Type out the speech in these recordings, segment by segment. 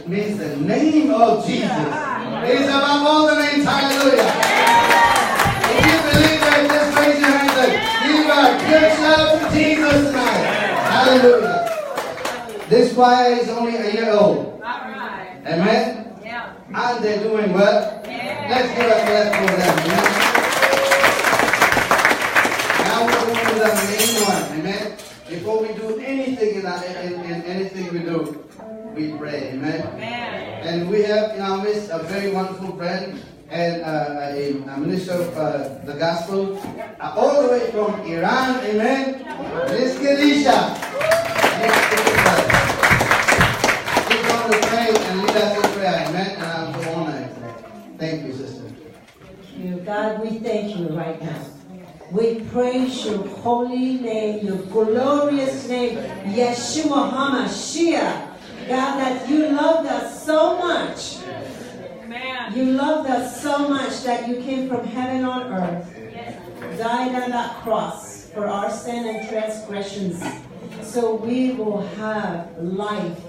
means the name of Jesus. It is above all the names. Hallelujah. If you believe that, just raise your hands and give a good shout to Jesus tonight. Hallelujah. This choir is only a year old. Amen? Yeah. And they're doing well. Yeah. Let's give a clap for them. Amen? Now we're going to the main one. Amen? Before we do anything in anything we do, we pray. Amen? Amen. And we have in our midst a very wonderful friend and a minister of the gospel all the way from Iran. Amen? Miss Kadisha. She's going to pray and lead us in prayer. Amen? And I'm so honored. Thank you, sister. Thank you. God, we thank you right now. We praise your holy name, your glorious name, Yeshua HaMashiach. God, that you loved us so much. Amen. You loved us so much that you came from heaven on earth, died on that cross for our sin and transgressions, so we will have life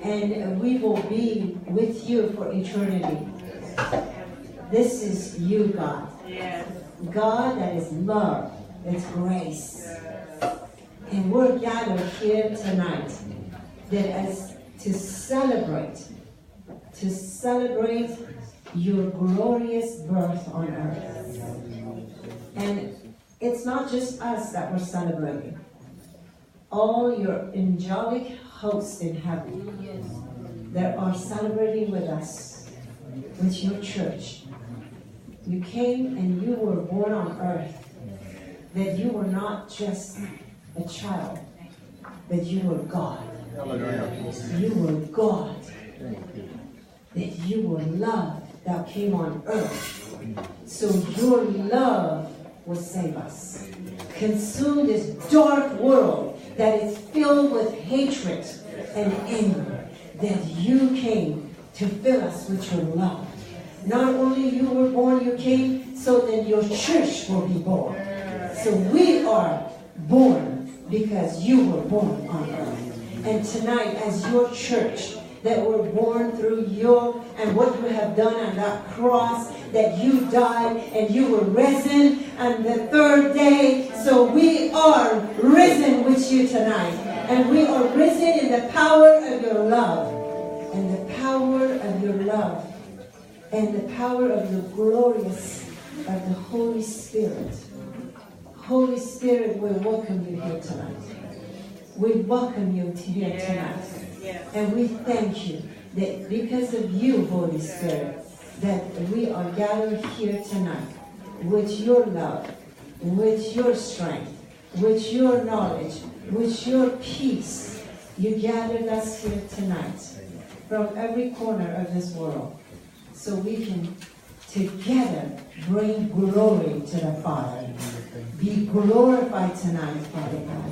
and we will be with you for eternity. This is you, God. God that is love, it's grace. And we're gathered here tonight that as to celebrate your glorious birth on earth. And it's not just us that we're celebrating. All your angelic hosts in heaven that are celebrating with us, with your church. You came and you were born on earth, that you were not just a child, that you were God. You were God. That you were love that came on earth. So your love will save us. Consume this dark world that is filled with hatred and anger, that you came to fill us with your love. Not only you were born, you came, so that your church will be born. So we are born because you were born on earth. And tonight, as your church, that were born through you and what you have done on that cross, that you died and you were risen on the third day. So we are risen with you tonight. And we are risen in the power of your love. And the power of your love. And the power of the glorious of the Holy Spirit. Holy Spirit, we welcome you here tonight. We welcome you here tonight. And we thank you that because of you, Holy Spirit, that we are gathered here tonight with your love, with your strength, with your knowledge, with your peace. You gathered us here tonight from every corner of this world, so we can together bring glory to the Father. Be glorified tonight, Father God,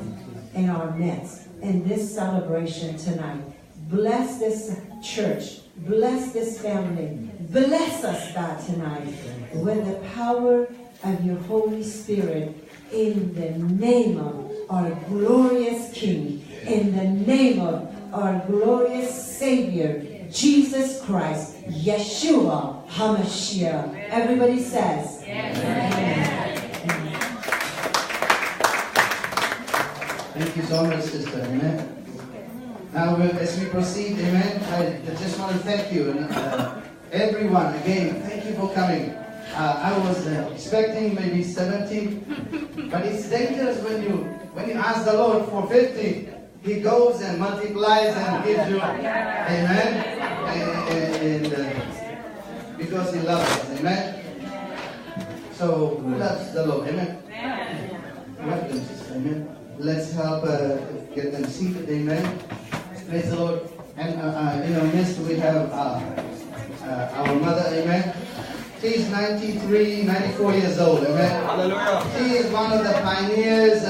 in our midst, in this celebration tonight. Bless this church. Bless this family. Bless us, God, tonight with the power of your Holy Spirit, in the name of our glorious King, in the name of our glorious Savior, Jesus Christ, Yeshua HaMashiach. Everybody says, Amen. Thank you so much, sister. Amen. Now, as we proceed, amen, I just want to thank you and everyone again. Thank you for coming. I was expecting maybe 70, but it's dangerous when you ask the Lord for 50. He goes and multiplies and gives you, amen, and because He loves us, amen. So who loves the Lord, amen? Welcome, sister, amen. Let's help get them seated, amen. Praise the Lord. And in our midst we have our mother, amen. She's 93, 94 years old, amen. Hallelujah. She is one of the pioneers,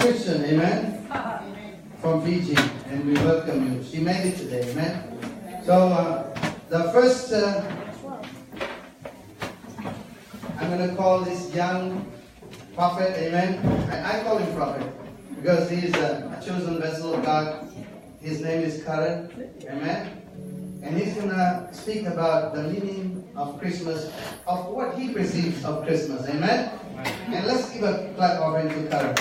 Christian, amen, from Fiji, and we welcome you. She made it today, amen. So the first, I'm going to call this young prophet, amen. I call him prophet because he's a chosen vessel of God. His name is Karan. Amen. And he's going to speak about the meaning of Christmas, of what he perceives of Christmas. Amen. And let's give a clap offering to Karan.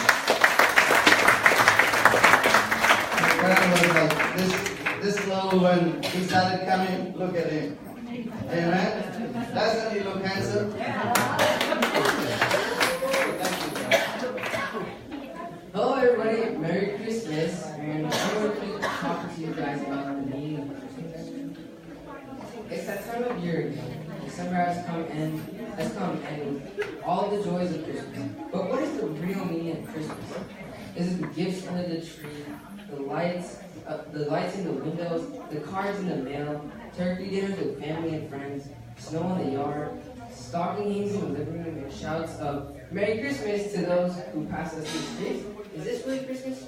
Karan was like this little when he started coming. Look at him. Amen. Doesn't he look handsome? Hello everybody, Merry Christmas, and I'm going to be talking to you guys about the meaning of Christmas. It's that time of year again. December has come and all the joys of Christmas. But what is the real meaning of Christmas? Is it the gifts under the tree, the lights in the windows, the cards in the mail, turkey dinners with family and friends, snow in the yard, stocking hangings in the living room, and shouts of Merry Christmas to those who pass us through the streets? Is this really Christmas?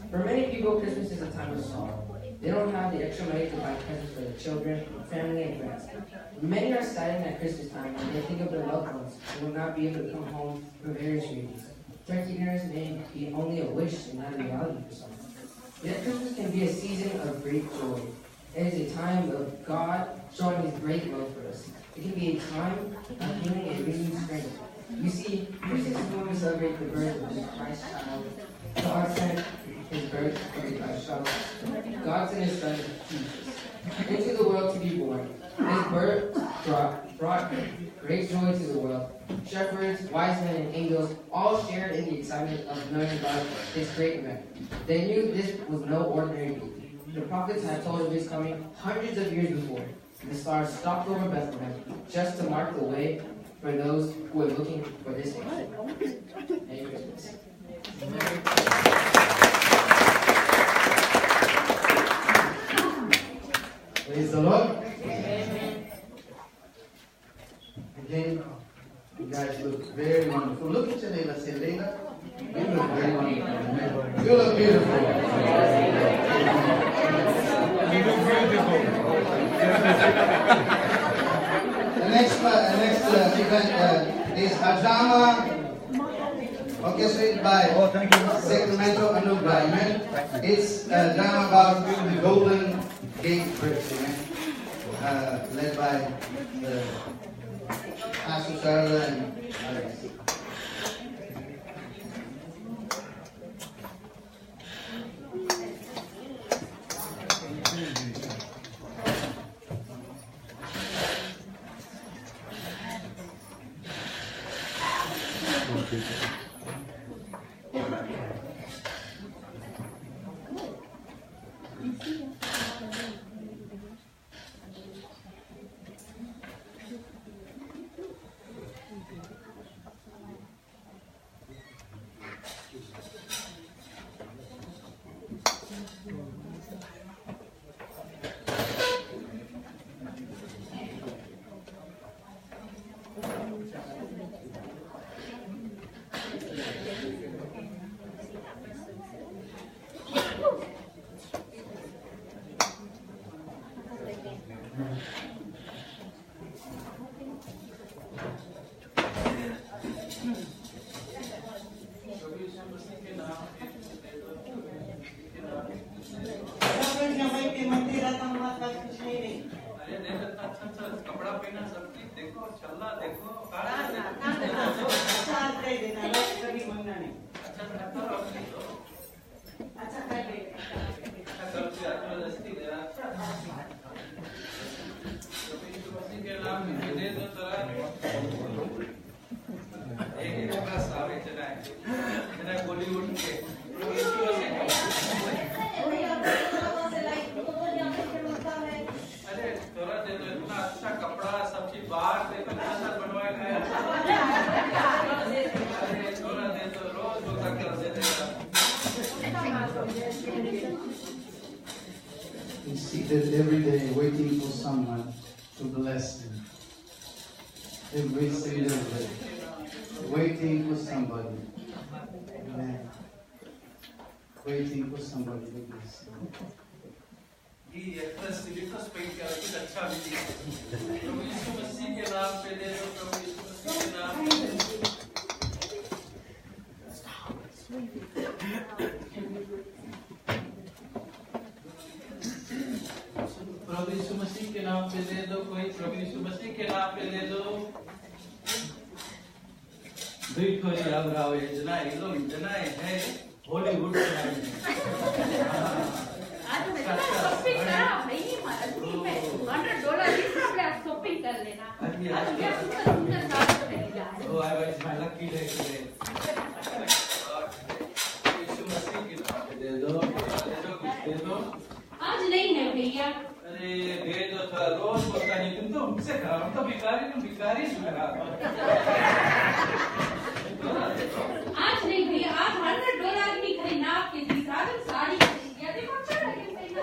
For many people, Christmas is a time of sorrow. They don't have the extra money to buy presents for their children, family, and friends. Many are saddened at Christmas time when they think of their loved ones who will not be able to come home for various reasons. Turkey dinners may be only a wish and not a reality for some. Yet Christmas can be a season of great joy. It is a time of God showing His great love for us. It can be a time of healing and renewed strength. You see, Christmas is when we celebrate the birth of the Christ child. God sent His birth of the Christ child. God sent His Son, Jesus, into the world to be born. His birth brought great joy to the world. Shepherds, wise men, and angels all shared in the excitement of knowing about this great event. They knew this was no ordinary baby. The prophets had told of His coming hundreds of years before. The stars stopped over Bethlehem just to mark the way for those who were looking for this day. Merry Christmas. Praise the Lord. Again, you guys look very wonderful. Look at your neighbor. Say, Leila, you look very wonderful. You look beautiful. You look beautiful. The next event is Hajama, orchestrated by Sacramento Anugrah. Amen. It's a drama about the Golden Gate Bridge. Amen. Led by the Pastor Sarla and others. He's seated every day waiting for someone to bless him. Every single day. Waiting for somebody. Amen. Waiting for somebody to bless him. ये actress paint किया कुछ अच्छा भी दिया प्रभु यीशु मसीह के नाम पे दे दो प्रभु यीशु मसीह के नाम पे प्रभु यीशु मसीह के नाम पे दे दो, कोई प्रभु यीशु मसीह के नाम पे दे दो। दुई थोड़ी राव योजना ये लोग योजनाएं है हॉलीवुड आज मैं शॉपिंग करा भाई में $100 इसमें आप शॉपिंग कर लेना। आज मैं सुंदर साड़ी पहन जा रही हूं। Oh, I was my lucky day today. यीशु मसीह के नाम पे दे दो, दे दो। आज नहीं है भैया। अरे दे दो थोड़ा, रोज बोलता नहीं, तुम तो मुझसे खराब, हम तो भिखारी खराब। आज नहीं भैया, आज $100 की खरीदना आपके लिए साड़ी खरीदी। देखो अच्छा लगे पहना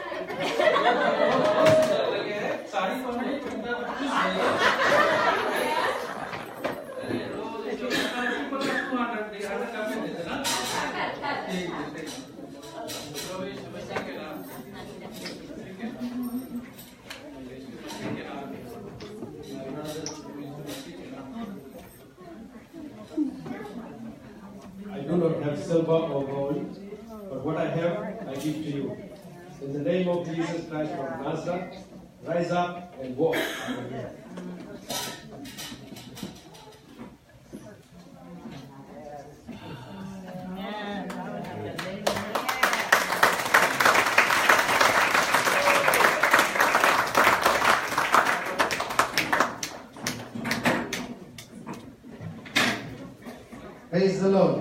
लगे है साड़ी तो नहीं पहनता तो खुश है। अरे रोज जो साड़ी को 200 दे का में देते ना। ठीक है प्रभु यीशु मसीह के नाम से। ठीक है यीशु मसीह के नाम से। I do not have silver or gold, but what I have, I give to you. In the name of Jesus Christ from Nazareth, rise up and walk. Praise the Lord.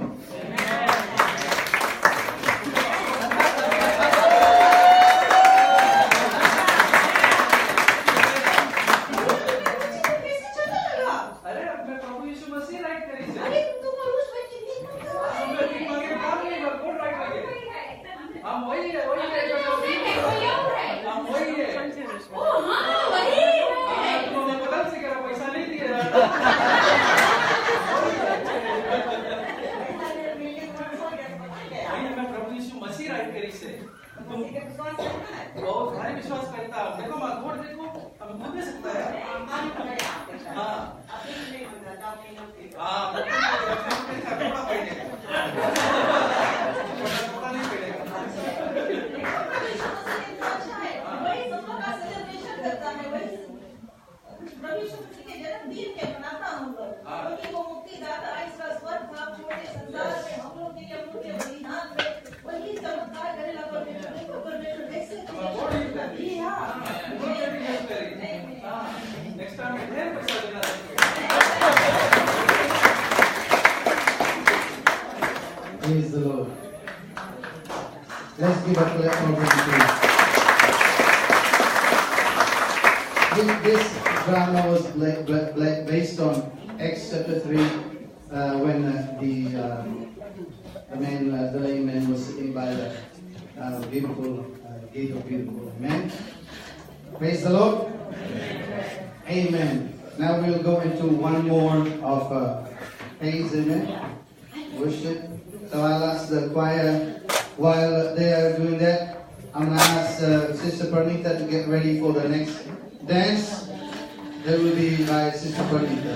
अरे मैं प्रभु यीशु मसीह राइट करी से। अरे तुम तो रोज बच्चे नहीं हमें भी मांगे काम नहीं कर, कौन राइट लगे? हम वही है कोई और है। हम वही है। ओ हां वही है। तुमने बदल से करा, पैसा नहीं दिया। मैं प्रभु यीशु मसीह राइट करी से। तुम बहुत भारी विश्वास करता हूँ। देखो माँ घोड़ देखो, हम खुद दे सकता है। हाँ हाँ कपड़ा पहनेगा, कपड़ा नहीं पहनेगा। नेक्स्ट टाइम ढेर पैसा देना। Praise the Lord. Let's give a clap for him. This drama was based on Acts chapter 3, when the lame man was sitting by the beautiful gate of beautiful. Amen. Praise the Lord. Amen. Now we'll go into one more of praise. Amen. Worship. So I'll ask the choir, while they are doing that, I'm going to ask Sister Pranita to get ready for the next dance. That will be by Sister Pranita.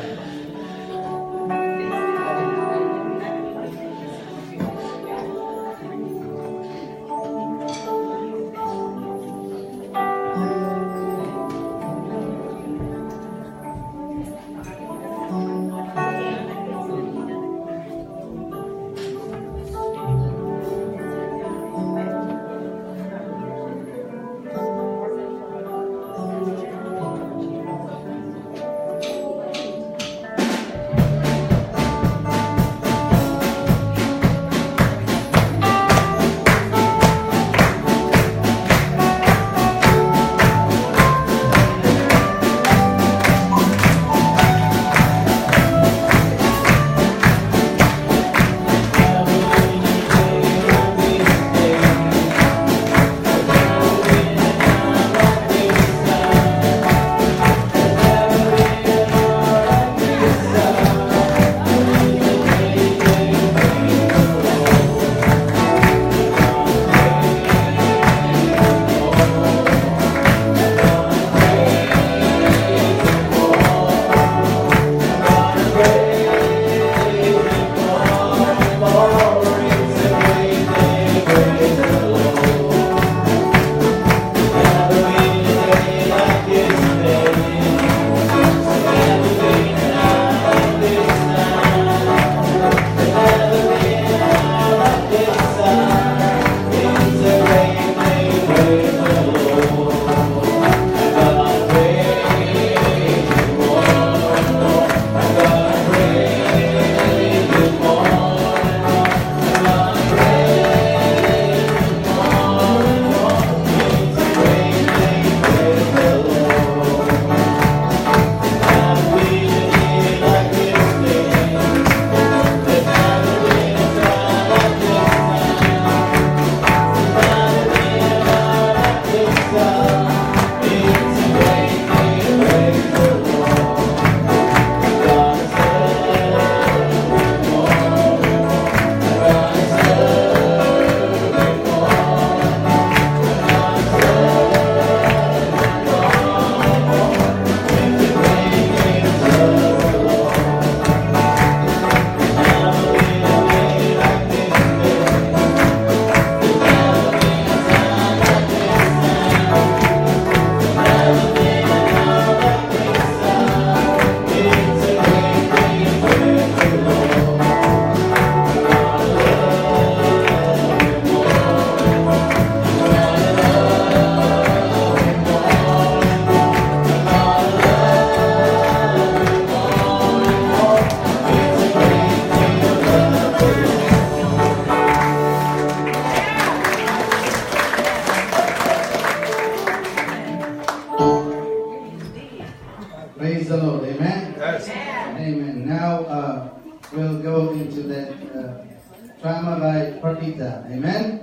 Praise the Lord. Amen? Yes. Amen. Now we'll go into that drama by Pratita. Amen?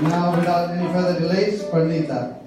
Now, without any further delays, Pranita.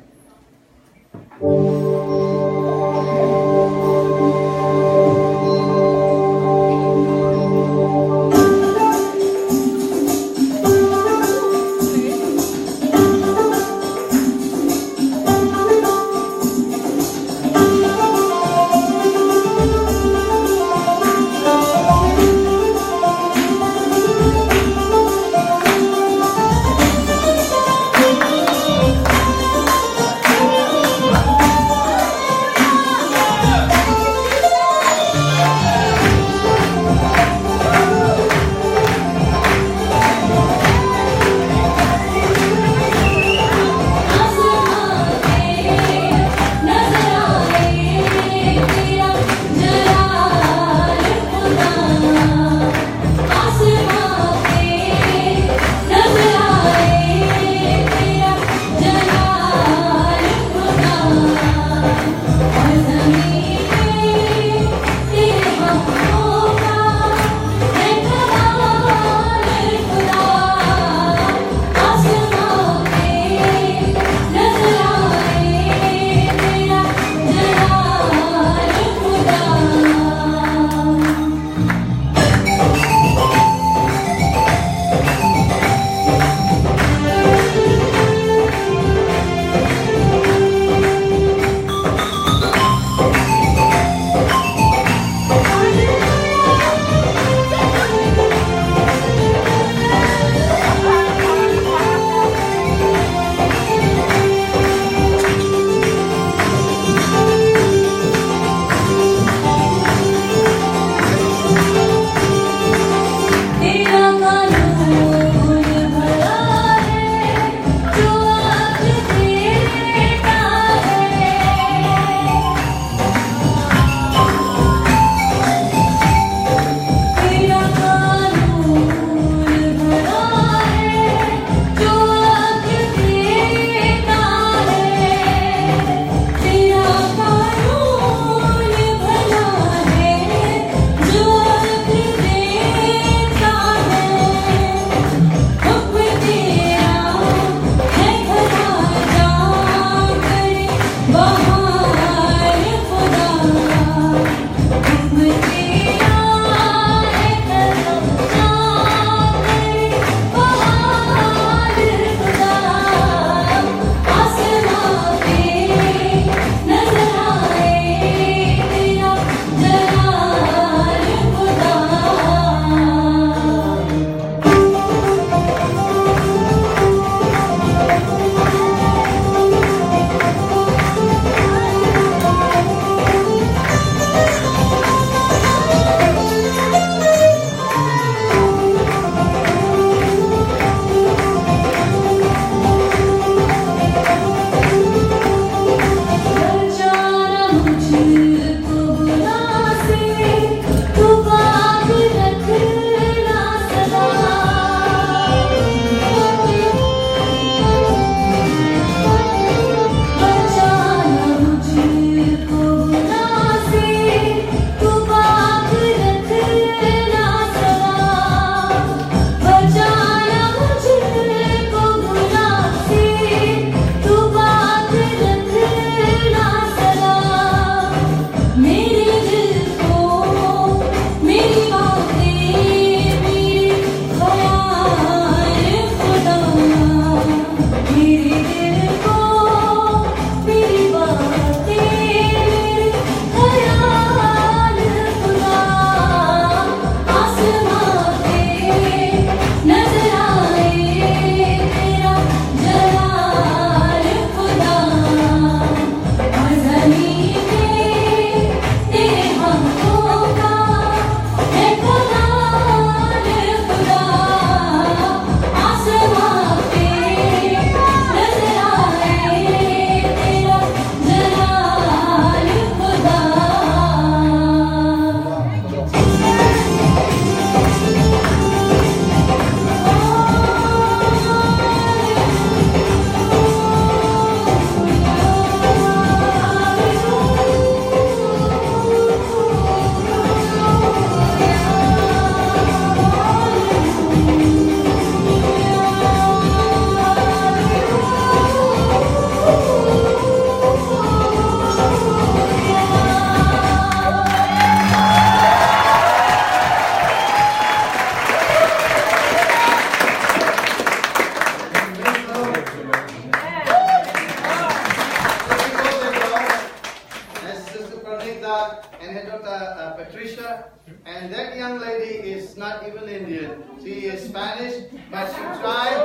And that young lady is not even Indian. She is Spanish, but she tried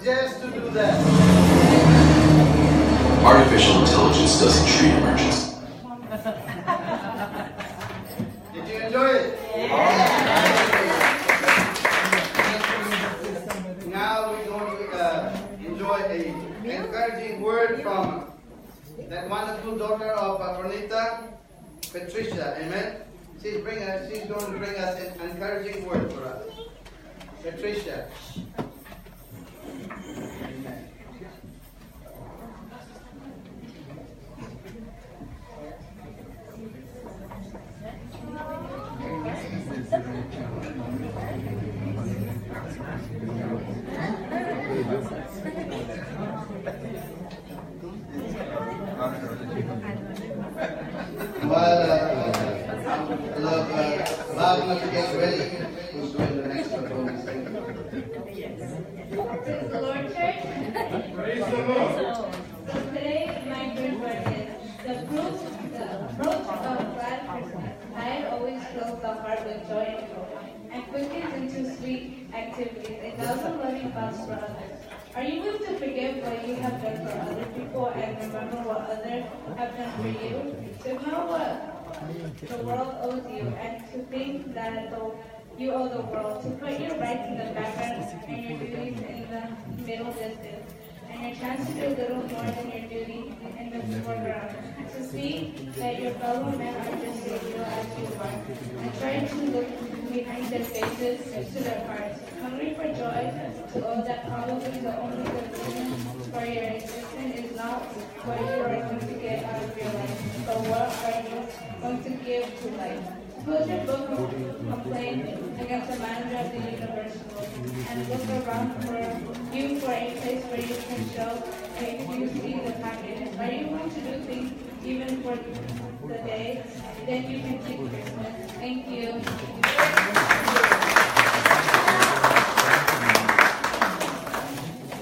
just to do that. Artificial intelligence doesn't treat emergencies. Did you enjoy it? Now we're going to enjoy an encouraging word from that wonderful daughter of Pranita, Patricia. Amen. She's going to bring us an encouraging word for us. Patricia. Amen. While Bhavna to get ready, who's doing the next performance? Praise the Lord, church. Praise the Lord. So today, my good word is the approach of glad Christmas. I always fills the heart with joy and joy, and quickens into sweet activities, a thousand loving thoughts for others. Are you willing to forgive what you have done for other people and remember what others have done for you? To know what the world owes you, and to think that you owe the world, to put your rights in the background and your duties in the middle distance, and your chance to do a little more than your duty in the foreground, to see that your fellow men are just as real as you are, and try to look behind their faces to their hearts, hungry for joy, to owe that probably the only good reason for your existence is not what you are going to get out of your life, but what are you going to give to life. Close your book of complaint against the manager of the university and look around for a place where you can show if you see the package. Are you going to do things even for the day? Then you can keep Christmas. Thank you.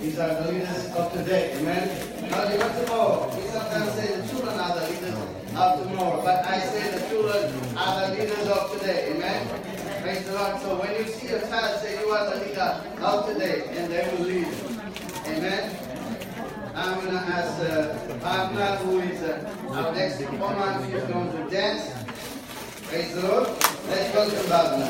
These are the leaders of today, amen? Now you want tomorrow. We sometimes say the children are the leaders of tomorrow, but I say the children are the leaders of today, amen? Praise the Lord. So when you see your child, say you are the leader of today, and they will lead. Amen? I'm going to ask Bhavna, who is our next performer. She's going to dance. Praise the Lord. Let's welcome Bhavna.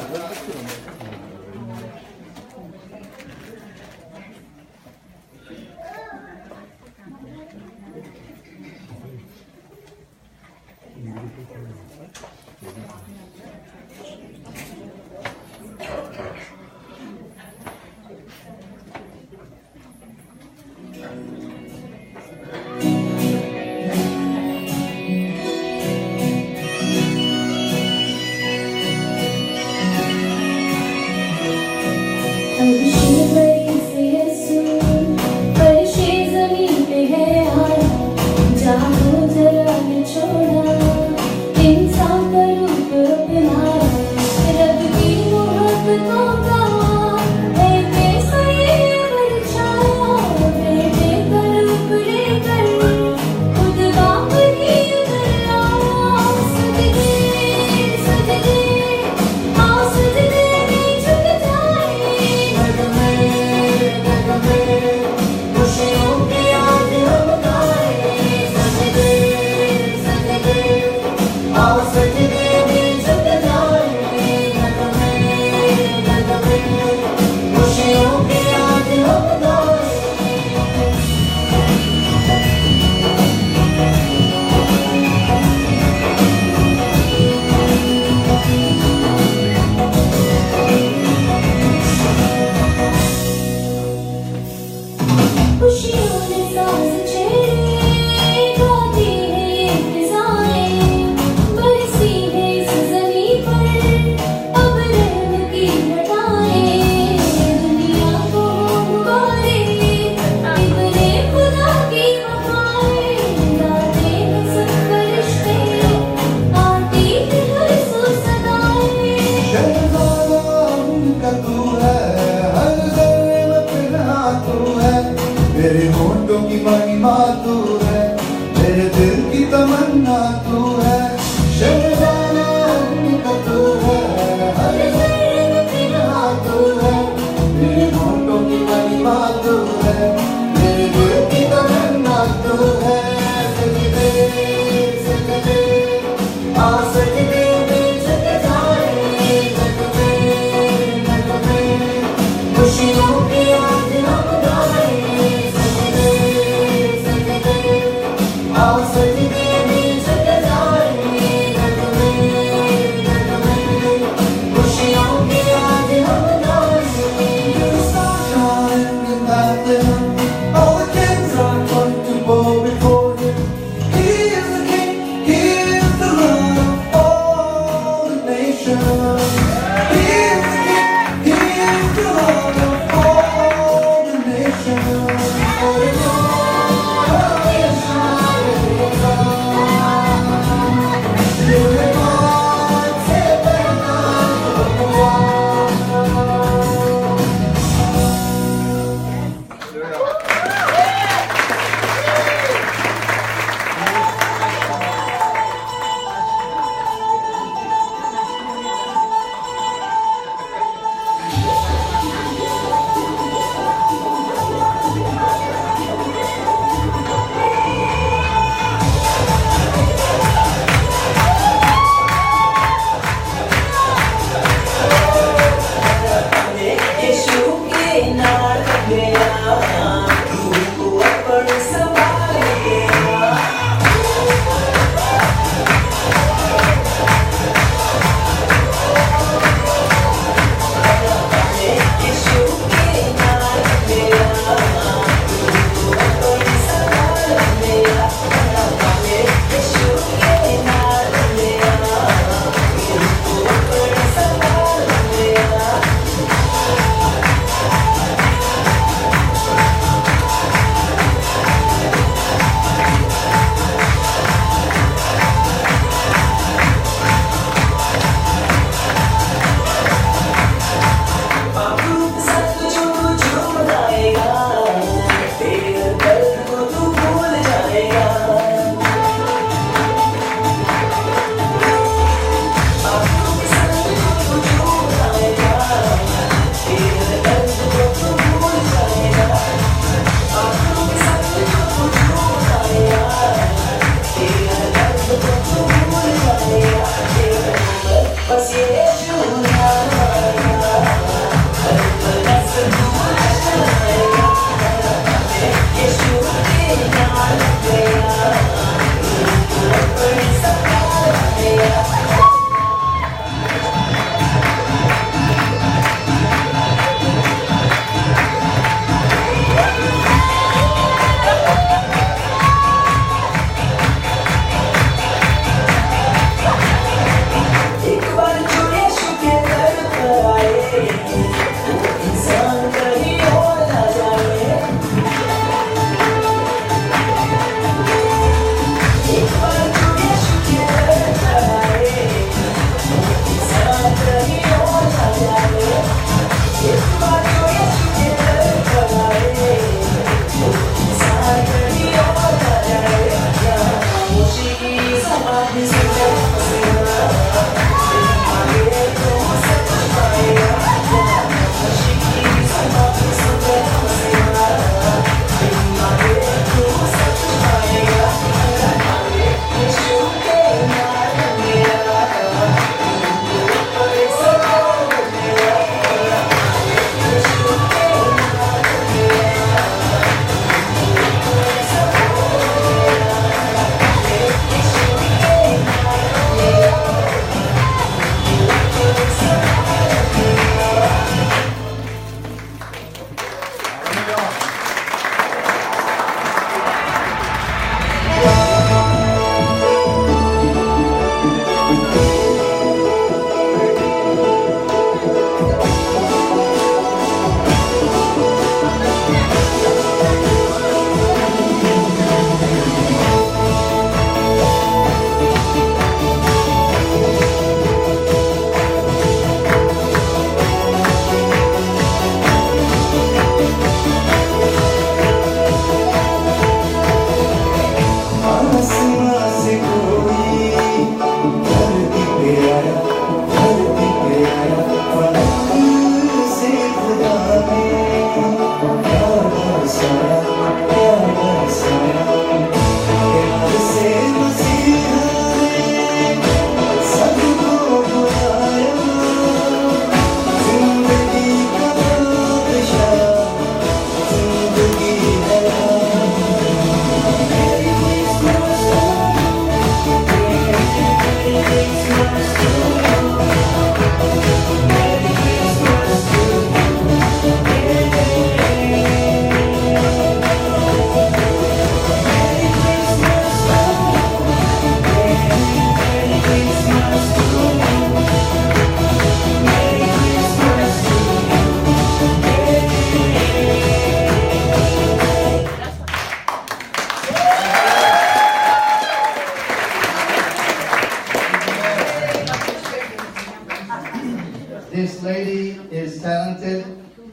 This lady is talented,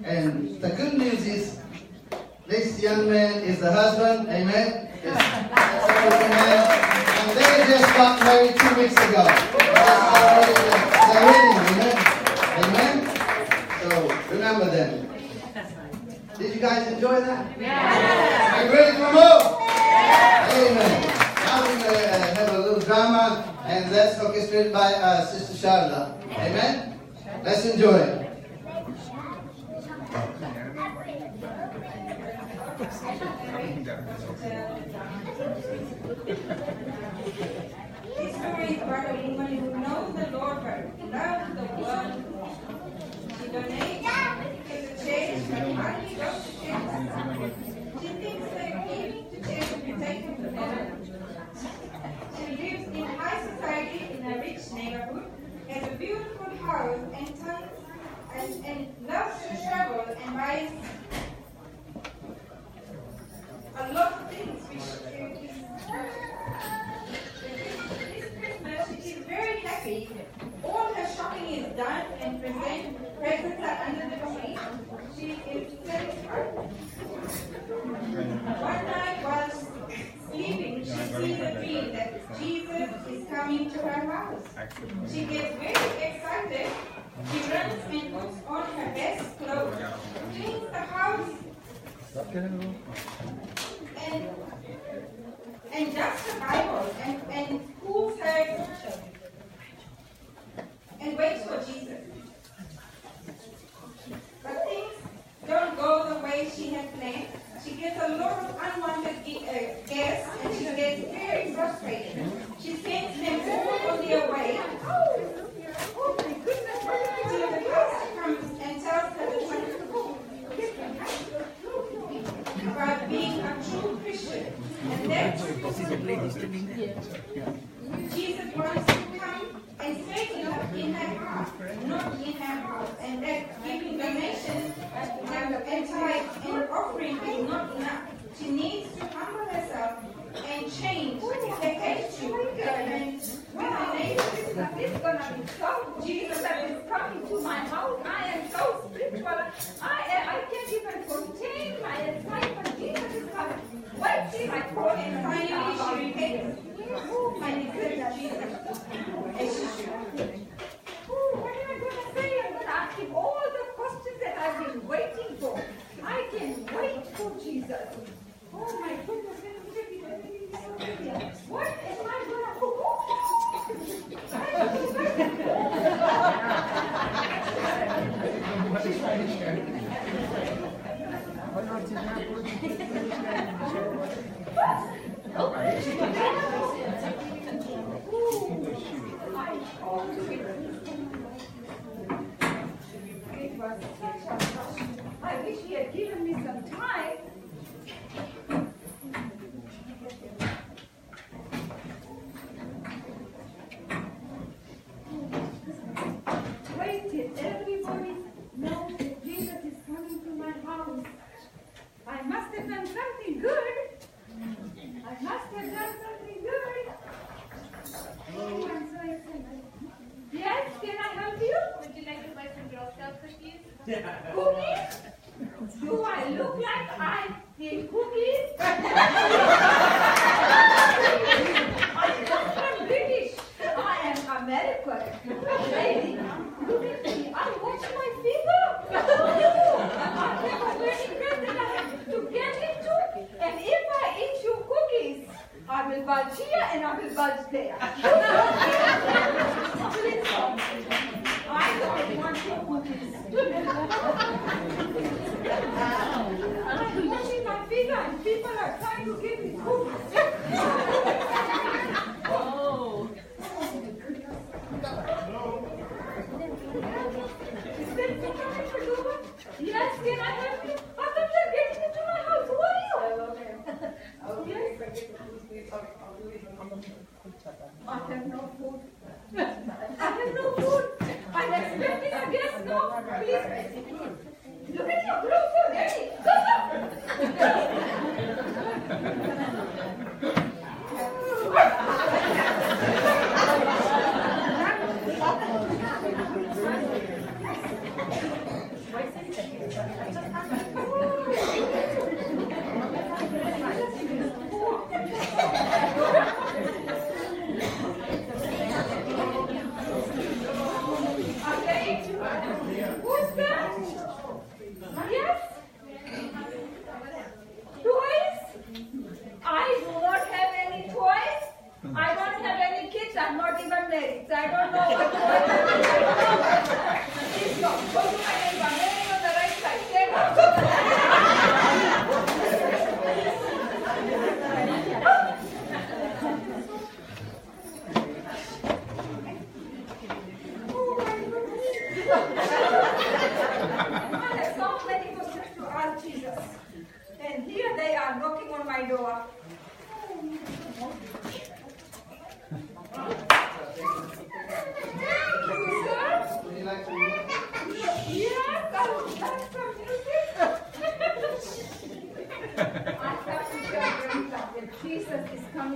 and the good news is this young man is the husband, amen? And they just got married 2 weeks ago. They're wedding, amen? Amen? So remember them. Did you guys enjoy that? Yeah. Are you ready for more? Amen. Now we're going to have a little drama, and that's orchestrated by Sister Sharla. Amen? Let's enjoy it. This story is about a woman who knows the Lord but loves the world. She donates to the church but hardly goes to church. She thinks that giving to church will take her to heaven. She lives in high society in a rich neighborhood, has a beautiful house and loves to travel and buys a lot of things which this Christmas she is very happy. All her shopping is done and presents are under the tree. She is satisfied. One night while sleeping, she sees a dream that Jesus is coming to her house. She gets very excited. She runs and puts on her best clothes, cleans the house, and dusts the Bible and cools her and waits for Jesus. But things don't go the way she had planned. She gets a lot of unwanted guests and she gets very frustrated. She sends them all on their way. Oh my goodness, till the pastor comes and tells her the truth about being a true Christian. And that's Jesus wants to come and settle in her heart, not in her house. And that giving donations and tithes and offering is not enough. She needs to humble herself and change her attitude. And when I It's gonna be so Jesus that is coming to my house. I am so spiritual. I can't even contain my excitement. Jesus is coming. Wait till I call him. finally she repents and accepts Jesus as she should. What am I gonna say? I'm gonna ask him all the questions that I've been waiting for. I can wait for Jesus. Oh my goodness. What am I gonna do? I wish he had given me some time. Wait till everybody knows that Jesus is coming to my house. I must have done something good. Oh, I'm so excited. Yes, can I help you? Would you like to buy some Girl Scout cookies? Cookies? Do I look like I need cookies? I'm not British. I am American. Lady, look at me. I watch my finger. I have a wedding dress that I have to get into. And if I eat your cookies, I will budge here and I will budge there. Please stop. I don't want your cookies. I'm watching my finger and people are trying to give me cookies. Oh. Is there something I can do? Yes, can I help you? How come you're getting into my house? Who are you? Yes. I have no food. I have no food. I'm expecting a guest now. Please. Look at your blue food, Eddie. Go,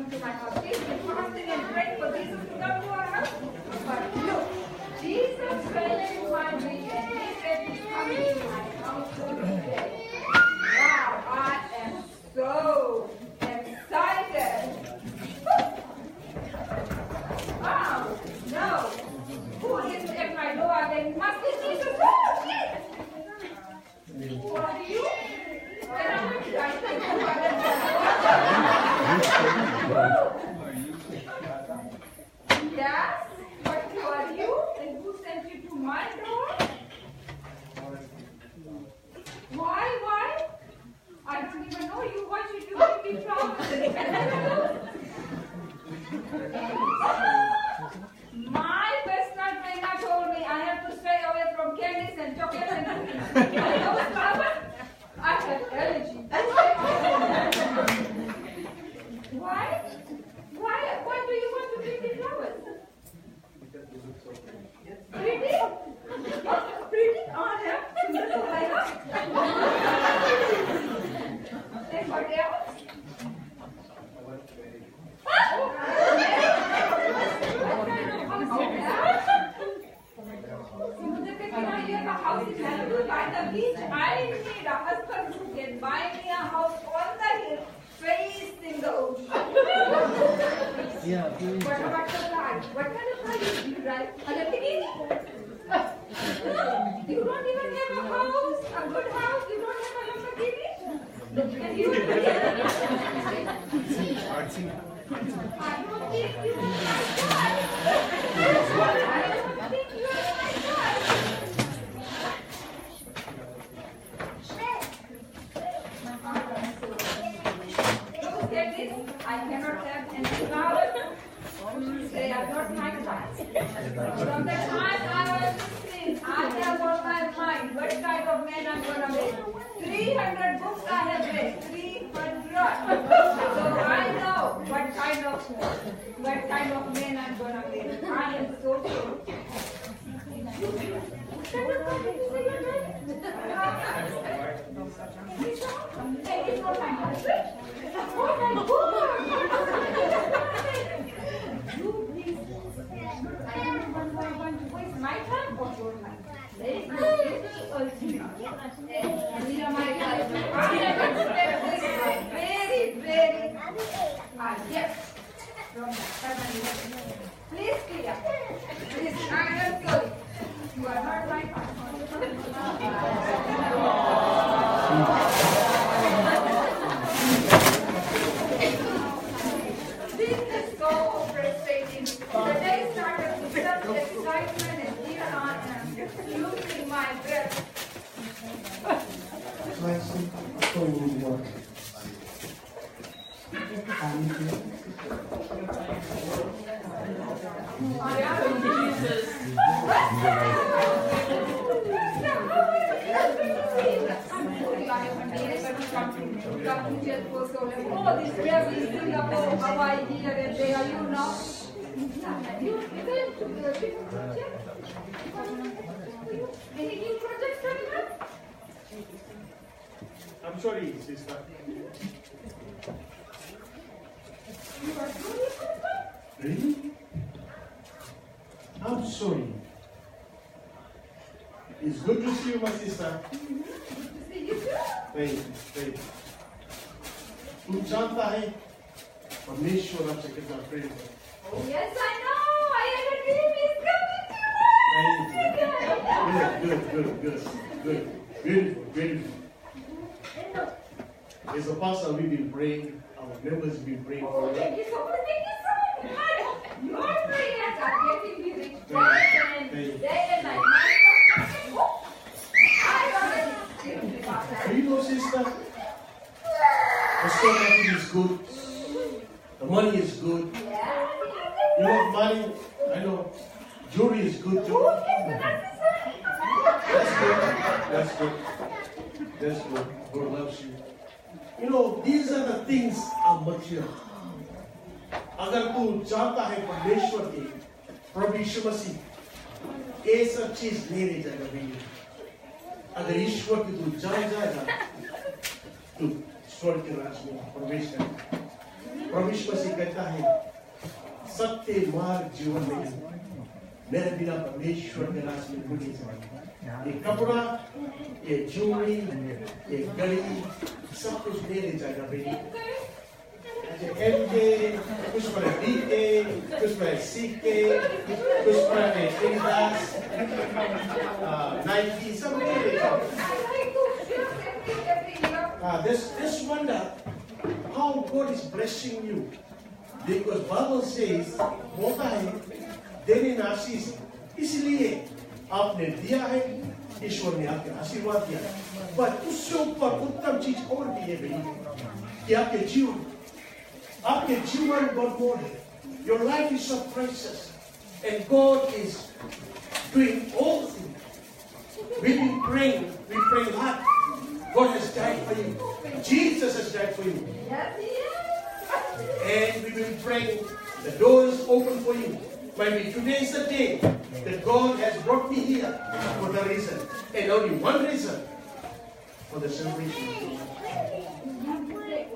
come to my house. She's been fasting and praying for Jesus to come to our house. But look, Jesus fell into my reach and he said he's coming to my house today. Wow, I am so excited. Wow, no. Who is at my door? They must be Jesus. Oh, yes. Who are you? And I'm excited. Who are you? Yes, but who are you? And who sent you to my door? Why? I don't even know you. What you doing? Be promising. My personal trainer told me I have to stay away from candies and chocolates and cookies. Those flowers, I have allergy. Why? Why do you want to bring me flowers? Pretty? Pretty? Oh, I have to look like that. And what else? House in Malibu by the beach. I need a husband who can buy me a house on the hill facing the ocean. What about the car? What kind of car do you drive? A Lamborghini? You don't even have a house, a good house. You don't have a Lamborghini? And you I don't think you are my God. I don't think you are my God. I cannot have any flowers. They are not my class. From the time I was 16, I have on my mind what kind of man I'm going to make. 300 books I have read. 300. So I know what kind of man I'm going to make. I am so sure. It's not my husband. Oh my God! You please. I want to waste my time or your time. Very good. Anita, my God. I am very, very yes. From that. Please clear. Please, I am sorry. You are not my partner. This is so frustrating. The day started with such excitement and here I am losing my breath. Classic cold work. Oh, this baby is Singapore, Hawaii, here and there, you know. Any new projects coming up? I'm sorry, sister. You are sorry, sister? Really? I'm sorry. It's good to see you, my sister. Good to see you too. Thank you. तू जानता है परमेश्वर आपसे कितना प्रेम है. Oh yes, I know. I had a dream. He's coming to us. Good. Beautiful. As a pastor, we've been praying. Our members have been praying for Oh, you. thank you so much. Your prayers are getting me rich day and night. I already feel about that. You know, sister, the stock market is good. The money is good. Yeah. You love money. I know. Jewelry is good too. Oh, yes, but That's good. God loves you. You know, these are the things are material. अगर तू चाहता है परमेश्वर की प्रभु यीशु मसीह ये सब चीज नहीं रह जाएगा भैया. अगर ईश्वर की तू जाएगा तू स्वर्ग के राज्य में प्रवेश करेगा. प्रभु यीशु मसीह कहता है सत्य मार्ग जीवन में मेरे बिना परमेश्वर के रास्ते में नहीं जाएगा। ये कपड़ा, ये ज्वेलरी, ये घड़ी, सब कुछ ले जाएगा बेटी। एमके, कुछ पर बीके, कुछ पर सीके, कुछ पर एडिडास, नाइकी, सब ले जाएगा। This wonder how God is blessing you, because Bible says होता है देने में आशीष, इसलिए आपने दिया है, ईश्वर ने आपके आशीर्वाद दिया है। पर उससे ऊपर उत्तम चीज और भी है भाई कि आपके जीवन बहुत more है। Your life is so precious, and God is doing all things. We've been praying hard. God has died for you. Jesus has died for you. And we've been praying. The door is open for you. Maybe today is the day that God has brought me here for the reason, and only one reason, for the salvation.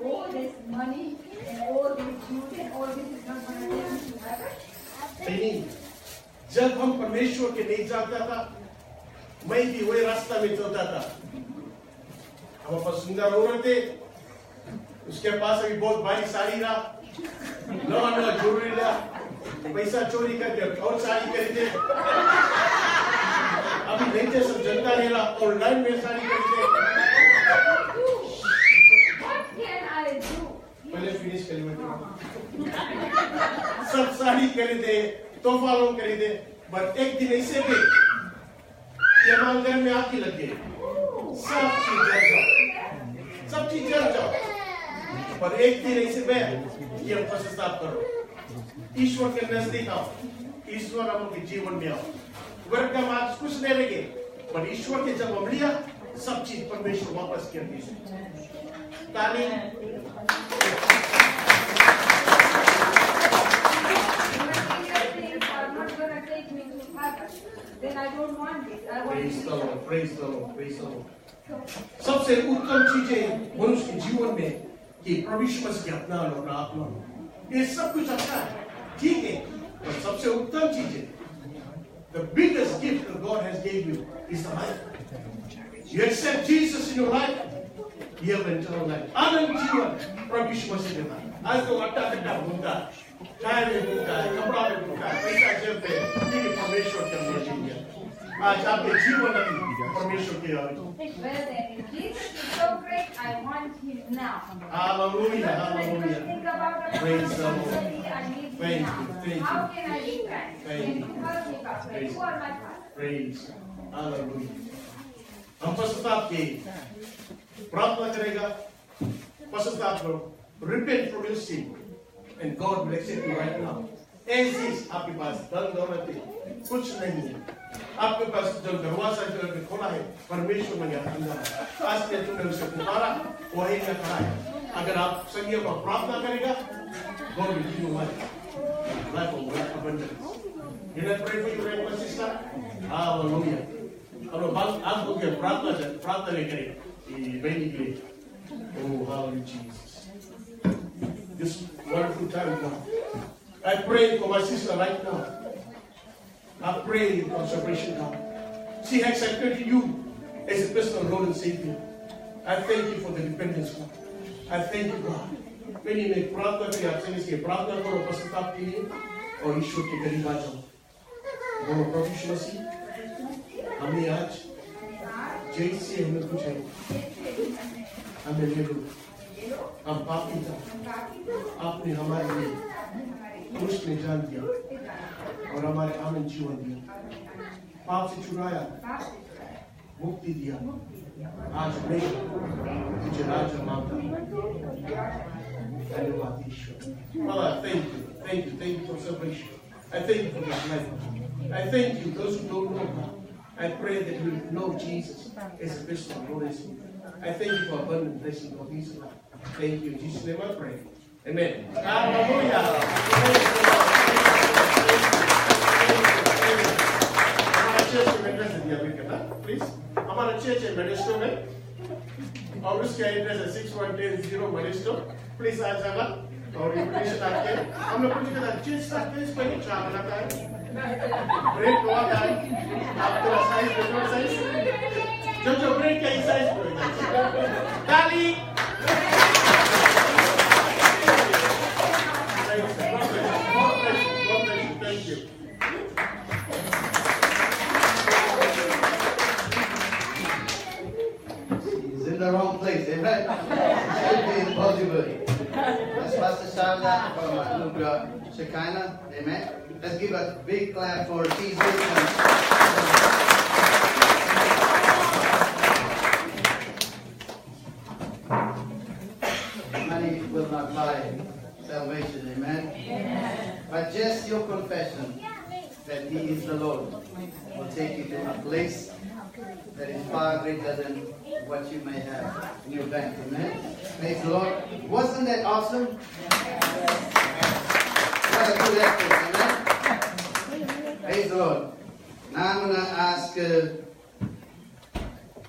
All this money and all these children, all this is not going to take you to heaven. नहीं, जब हम परमेश्वर के नहीं जाता था, मैं भी वही रास्ता में चलता था। हम अपन सुंदर हो रहे थे, उसके पास अभी बहुत भारी साड़ी रहा, नवा ज्वेलरी रहा, पैसा चोरी करके और साड़ी खरीदे। अभी नहीं थे सब जनता नहीं रहा, ऑनलाइन में साड़ी खरीदे। What can I do? पहले फिनिश कर लो। सब साड़ी खरीदे, तोहफा लोग खरीदे, बट एक दिन ऐसे भी कि हमारे घर में आग लग गई, सब चीज जल जाओ। पर एक दिन ऐसे में कि हम पश्चाताप करो, ईश्वर के नजदीक आओ, ईश्वर हम के जीवन में आओ। वर्ग का मार्क्स कुछ नहीं लगे, पर ईश्वर के जब हम लिया, सब चीज परमेश्वर वापस कर दी। ताली Then I don't want this. I want Praise the Lord, praise the Lord, praise the Lord. सबसे उत्तम चीजें मनुष्य के जीवन में कि प्रभु यीशु मसीह की अपना और आत्मा, ये सब कुछ अच्छा है, ठीक है, पर सबसे उत्तम चीजें, the biggest gift that God has gave you is the life. You accept Jesus in your life, you have eternal life. आनंद जीवन प्रभु यीशु मसीह देता है। आज तो अट्टा घूमता है, चाय में घूमता है, कपड़ा में घूमता है, पैसा जेब पे, लेकिन परमेश्वर के अंदर जीवित है। आज आपके जीवन में परमेश्वर के Well then, if Jesus is so great, I want him now. Hallelujah, Just hallelujah. think about the Praise the Lord. responsibility I need him Thank now. you, thank How you. can I be kind? Thank Can you. you help me, Pastor? Praise You are my father. Praise, hallelujah. हम पश्चाताप के प्रार्थना करेगा, पश्चाताप करो, repent from your sin, and God will accept you right now. As is, आपके पास धन दौलत है, कुछ नहीं है, आपके पास जो दरवाजा जो खोला है, परमेश्वर ने अंदर है। आज ने तुमने उसे पुकारा, वही न खड़ा है। अगर आप संगीत में प्रार्थना करेगा, God will give you life of abundance. Did I pray for you, my sister? Hallelujah. अब आप लोग प्रार्थना नहीं करें, बेटी के लिए। Oh, hallelujah, Jesus. This wonderful time now. I pray for my sister right now. I pray for salvation now. She has accepted you as a personal Lord and Savior. I thank you for the repentance, God. I thank you, God. मैंने एक प्रार्थना करी आपसे, इसके प्रार्थना करो पश्चाताप के लिए और ईश्वर के करीब आ जाओ। बोलो प्रभु यीशु मसीह, हमें आज जैसे हमें कुछ है, हमें ले लो। हम पापी था, आपने हमारे लिए क्रूस में जान दिया और हमारे आनंद जीवन दिया, पाप से छुड़ाया, मुक्ति दिया। आज मैं तुझे राजा मानता हूँ। धन्यवाद ईश्वर। Father, thank you for salvation. I thank you for this life. I thank you, those who don't know God. I pray that you know Jesus as a personal Lord and Savior. I thank you for abundant blessing of His life. Thank you. In Jesus' name I pray. Amen. Hallelujah. हमारा church में address दिया भी करना, please. हमारा church है मेडिस्टो में और उसका एड्रेस है 6110 मेडिस्टो। प्लीज आ जाना। और invitation आके हम लोग कुछ कहते हैं चीज करते हैं कोई चावल आता है ब्रेक हुआ था आप तेरा साइज जो साइज जो ब्रेक का साइज करो ताली thank you He's in the wrong place, amen? Should be in Bollywood. Let's Pastor Sharda from Anugrah Shekinah, amen? Let's give a big clap for Jesus. Money will not buy salvation, amen? But just your confession that He is the Lord will take you to a place that is far greater than what you may have in your bank. Amen? Praise the Lord. Wasn't that awesome? What a good effort. Amen? Praise the Lord. Now I'm going to ask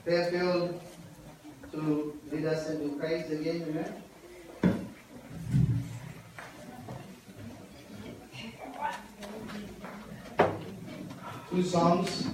Fairfield to lead us into praise again. Amen? Two songs.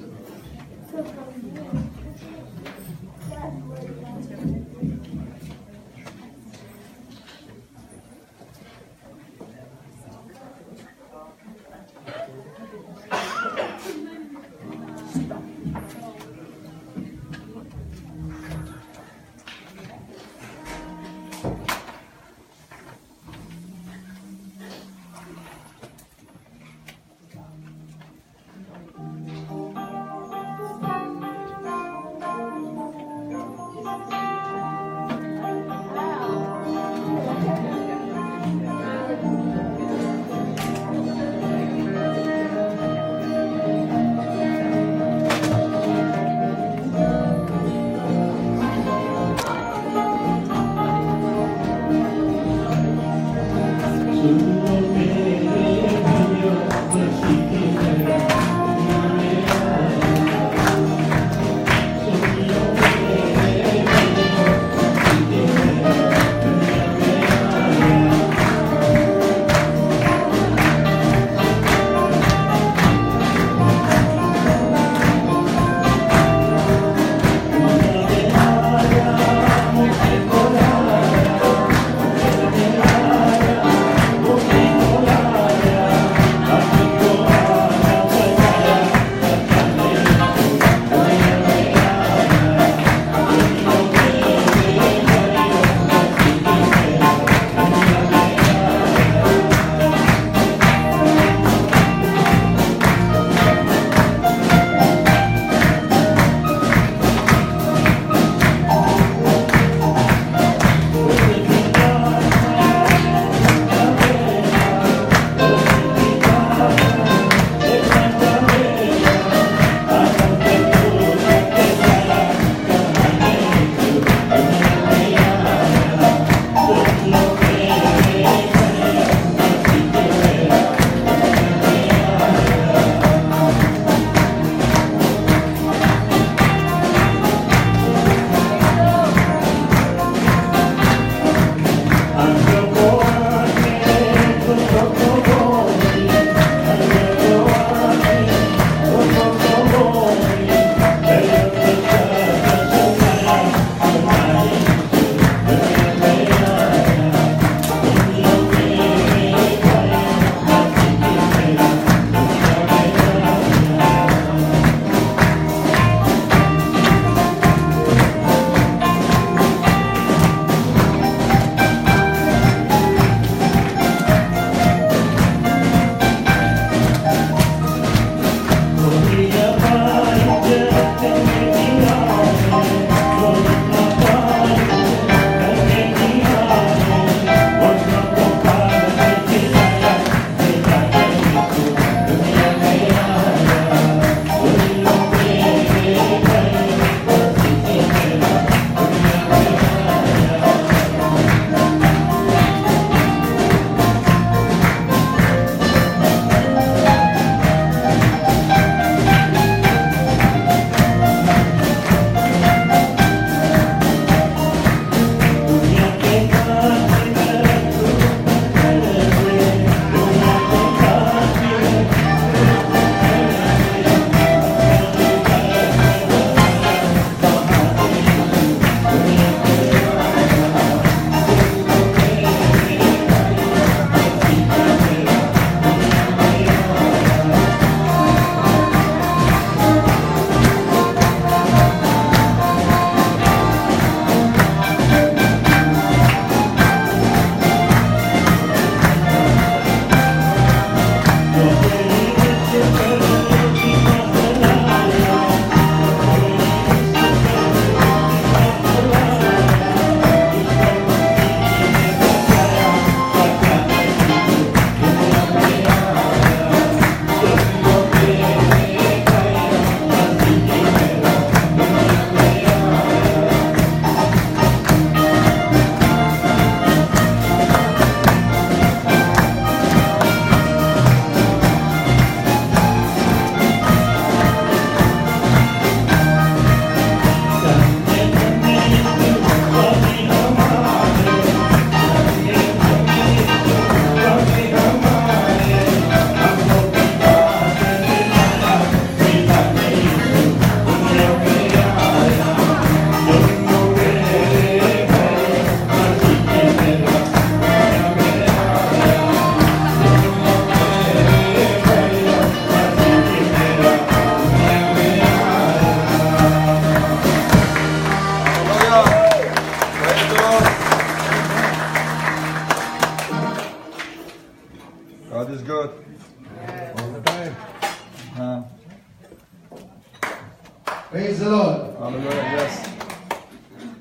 Praise the Lord. Hallelujah. Yes.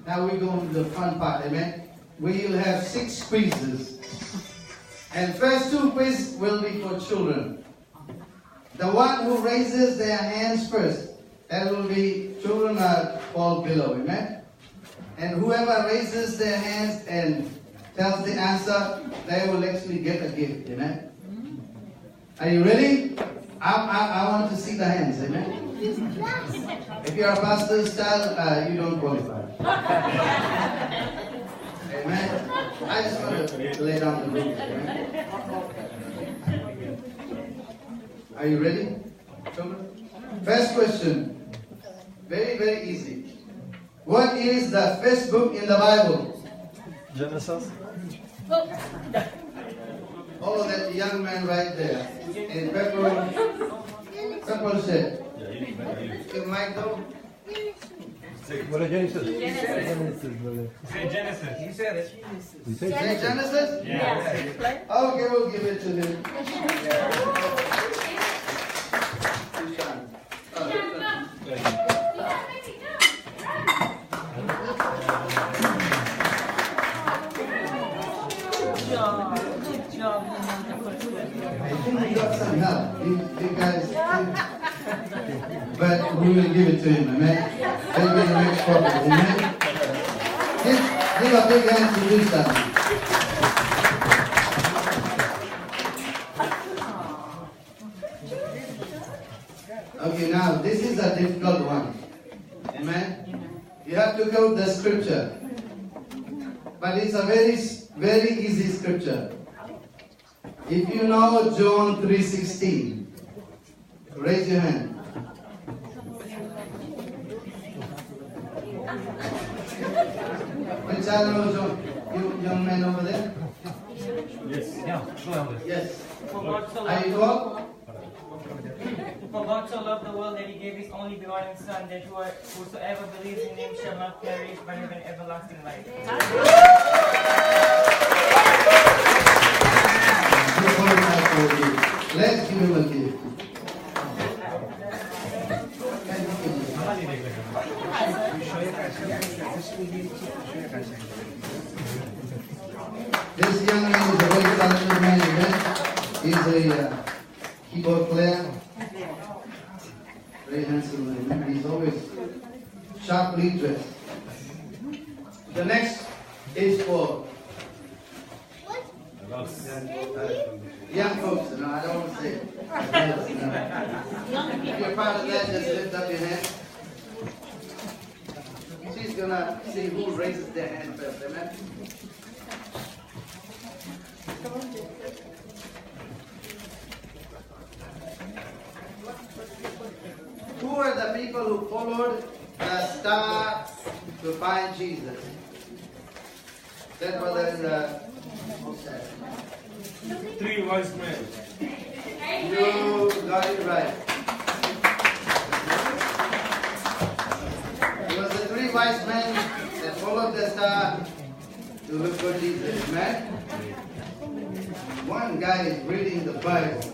Now we go on to the fun part, amen. We'll have 6 quizzes. And first 2 quizzes will be for children. The one who raises their hands first, that will be, children are called below, amen. And whoever raises their hands and tells the answer, they will actually get a gift, amen. Are you ready? I want to see the hands, amen. If you are pastor's child, you don't qualify. Amen. I just want to lay down the rules, amen. Are you ready? First question. Very, very easy. What is the first book in the Bible? Genesis. Oh, that young man right there. In purple shirt. Give mic though. What is Genesis? Say Genesis. He said it. Say Genesis? Yeah. Okay, we'll give it to him. I think we got some help. You guys think? But we will give it to him, amen? He'll be the next prophet, amen? Give a big hand to do something. Okay, now this is a difficult one. Amen? You have to quote the scripture. But it's a very, very easy scripture. If you know John 3:16, raise your hand. Which child knows John? You young man over there? Yes. Yeah. Yes. For God so Are you loved, tall? for God so loved the world that He gave His only begotten Son, that whosoever believes in Him shall not perish but have an everlasting life. Let's give him a gift. This young man is a very talented man, amen? He's a keyboard player. Very handsome man. He's always sharply dressed. The next is for young folks. No, I don't want to say it. If you're part of that, just lift up your hand. She's gonna see who raises their hand first, amen? Who are the people who followed the star to find Jesus? That was in the 3 wise men. You got it right. It was the 3 wise men that followed the star to look for Jesus, man. One guy is reading the Bible.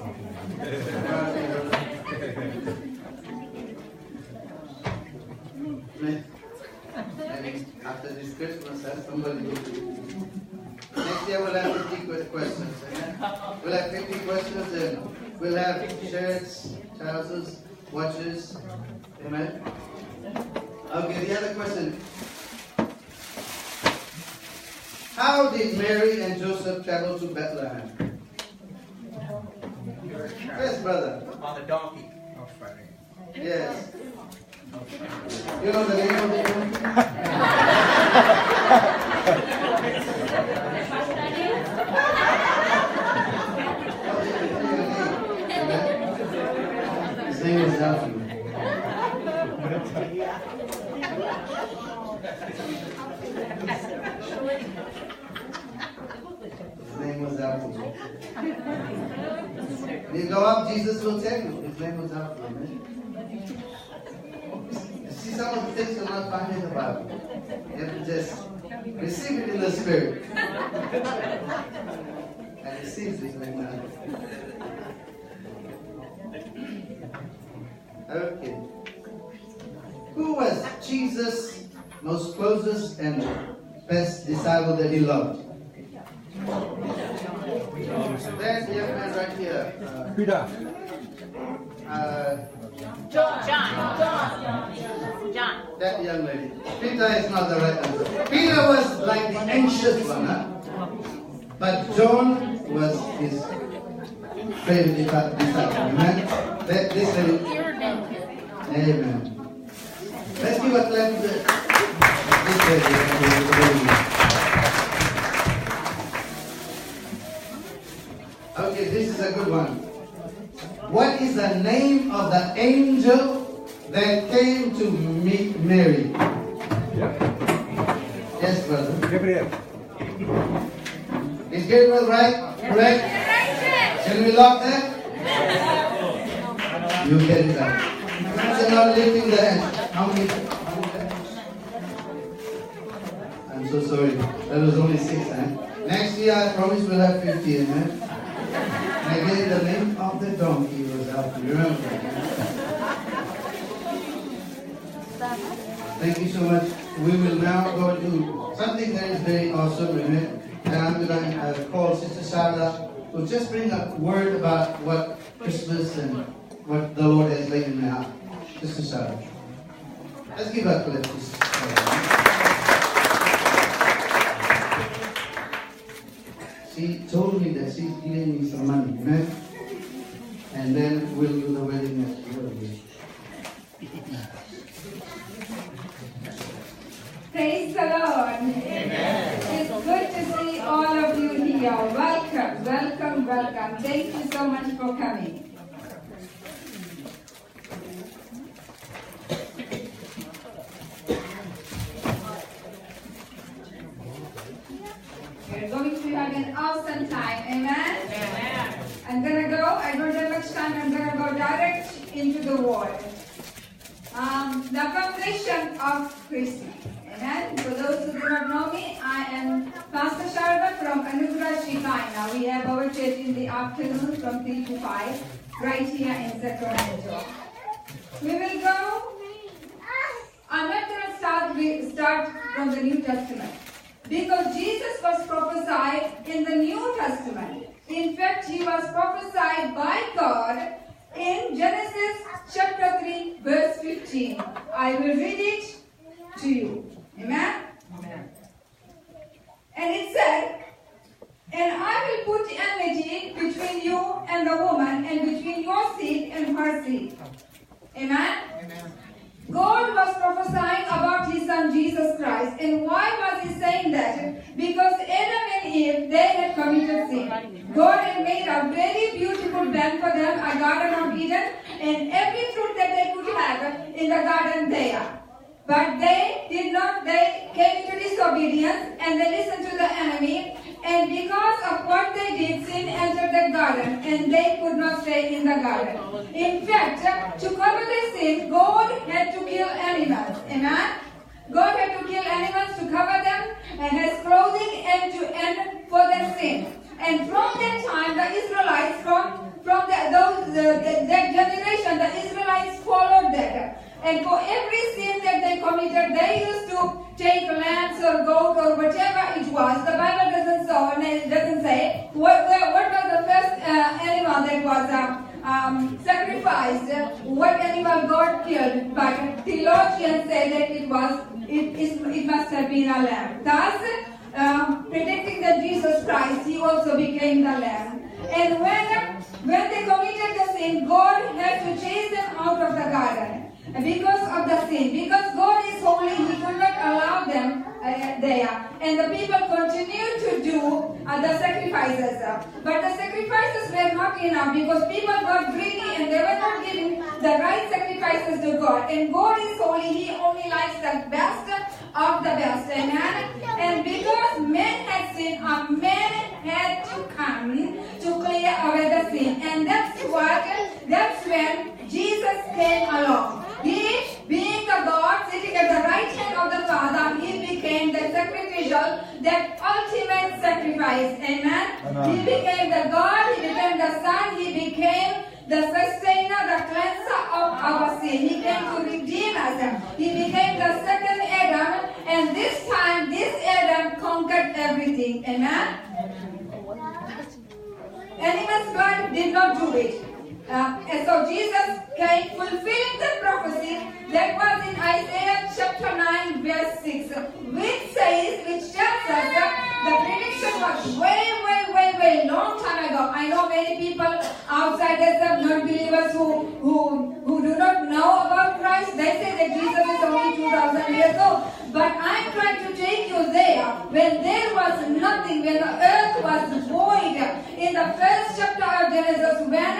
And after this Christmas, have somebody go to. Next year we'll have 50 questions. We'll have 50 questions and we'll have shirts, trousers, watches. Amen. Okay, the other question. How did Mary and Joseph travel to Bethlehem? Yes, brother. On the donkey. Yes. You know the name of the donkey? His name was Alfred. His name was Alfred. When you go up, Jesus will tell you. His name was Alfred. You see, some of the things you'll not find in the Bible. You have to just receive it in the Spirit. And receive it right now. Okay. Who was Jesus' most closest and best disciple that he loved? There's the young man right here. Peter. John. That young lady. Peter is not the right answer. Peter was like the anxious one, huh? But John was his favorite disciple. Amen? This lady. Amen. Let's give a clap to this lady. Okay, this is a good one. What is the name of the angel that came to meet Mary? Yes, brother. Gabriel. Is Gabriel right? Correct? Can we lock that? You get it out. You're not lifting the hand. How many? I'm so sorry. That was only 6, huh? Next year, I promise we'll have 50, amen? Again, the name of the donkey was out. Remember that? Thank you so much. We will now go into something that is very awesome, amen? And I'm going to call Sister Sarah to just bring a word about what Christmas and what the Lord has laid in my heart. Sister Sarah. Let's give a clap to Sister Sarah. She told me that she's giving me some money, amen? And then we'll do the wedding next year. Praise the Lord. Amen. It's good to see all of you here. Welcome, welcome, welcome. Thank you so much for coming. We're going to have an awesome time. Amen? Amen. I don't have much time. I'm going to go direct into the word. The foundation of Christmas. Amen. For those who do not know me, I am Pastor Sharda from Anugrah Shikana. We have our church in the afternoon from 3 to 5, right here in Sacramento. We will go. I'm not going to start from the New Testament, because Jesus was prophesied in the New Testament. In fact, he was prophesied by God in Genesis chapter 3, verse 15. I will read it to you. Amen? Amen. And it said, "And I will put enmity between you and the woman, and between your seed and her seed." Amen? Amen. God was prophesying about his son Jesus Christ. And why was he saying that? Because Adam and Eve, they had committed sin. God had made a very beautiful plan for them, a garden of Eden, and every fruit that they could have in the garden there. But they did not, they came into disobedience and they listened to the enemy. And because of what they did, sin entered the garden and they could not stay in the garden. In fact, to cover their sin, God had to kill animals. Amen? God had to kill animals to cover them and as clothing end to end for their sin. And from that time, the Israelites, from that generation, the Israelites followed that. And for every sin that they committed, they used to take lambs or goat or whatever it was. The Bible doesn't say what was the first animal that was sacrificed, what animal God killed. But theologians say that it must have been a lamb. Thus, predicting that Jesus Christ, he also became the lamb. And when they committed the sin, God had to chase them out of the garden. Because of the sin, because God is holy, he could not allow them there. And the people continued to do the sacrifices. But the sacrifices were not enough because people got greedy and they were not giving the right sacrifices to God. And God is holy, he only likes the best of the best. Amen? And because men had sinned, a man had to come to clear away the sin. And that's when Jesus came along. He, being the God sitting at the right hand of the Father, he became the sacrificial, that ultimate sacrifice. Amen? He became the God, he became the Son, he became the sustainer, the cleanser of our sin. sin. He came to redeem us. He became the second Adam, and this time this Adam conquered everything. Amen? Animal's blood did not do it. And so Jesus came fulfilling the prophecy that was in Isaiah chapter 9 verse 6, which tells us that the prediction was way long time ago. I know many people outsiders, non-believers who do not know about Christ. They say that Jesus is only 2,000 years old. But I'm trying to take you there when there was nothing, when the earth was void. In the first chapter of Genesis, when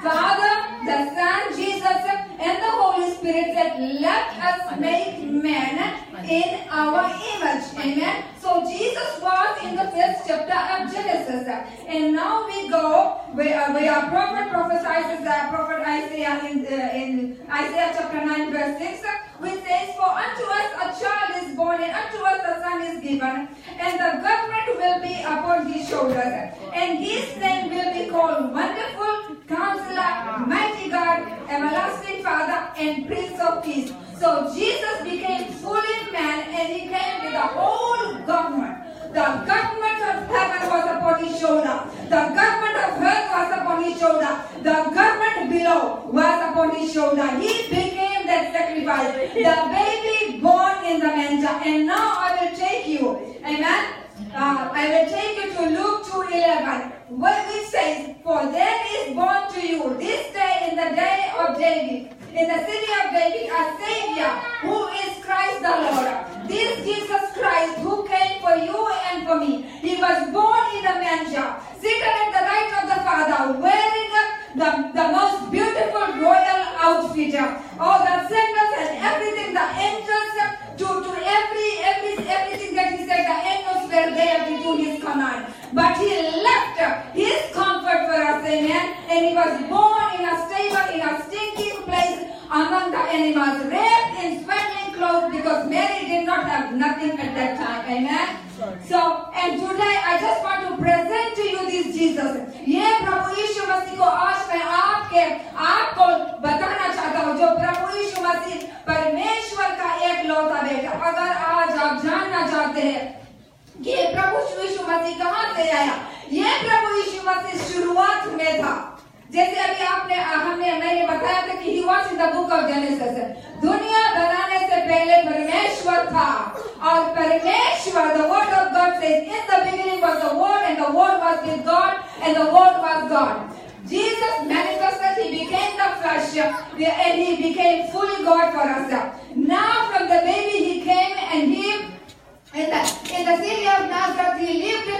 Father, the Son, Jesus, and the Holy Spirit said, let us make man in our image. Amen. So Jesus was in the first chapter of Genesis. And now we go, where prophet prophesies, prophet Isaiah in Isaiah chapter 9 verse 6, which says, for unto us a child is born, and unto us a son is given, and the government will be upon his shoulders. And his name will be called Wonderful, Counselor, Mighty God, Everlasting Father, and Prince of Peace. So Jesus became fully man, and he came with the whole government. The government of heaven was upon his shoulder. The government of earth was upon his shoulder. The government below was upon his shoulder. He became that sacrifice. The baby born in the manger. And now I will take you. Amen. I will take you to Luke 2:11, which says, for there is born to you this day in the day of David, in the city of David, a Savior who is Christ the Lord. This Jesus Christ who came for you and for me. He was born in a manger, seated at the right of the Father, wearing the most beautiful royal outfit. Oh, the sandals and everything, the angels, to everything that he said, the angels were there to do his command. But he left his comfort for us, amen. And he was born in a stable, in a stinking place among the animals, wrapped in swaddling clothes, because Mary did not have nothing at that time, amen. So, and today I just want to present to you this Jesus. ये प्रभु यीशु मसीह को आज मैं आपको बताना चाहता हूँ, जो प्रभु यीशु मसीह परमेश्वर का एक लौता बेटा। अगर आज आप जानना चाहते हैं कि प्रभु यीशु मसीह कहाँ से आया, ये प्रभु यीशु मसीह शुरुआत में था। जैसे अभी मैंने बताया था कि he was in the book of Genesis. दुनिया बनाने से पहले परमेश्वर था, और परमेश्वर, the word of God says, in the beginning was the word, and the word was with God, and the word was God. Jesus manifested, he became the flesh, and he became fully God for us. Now from the baby he came, and he in the city of Nazareth he lived,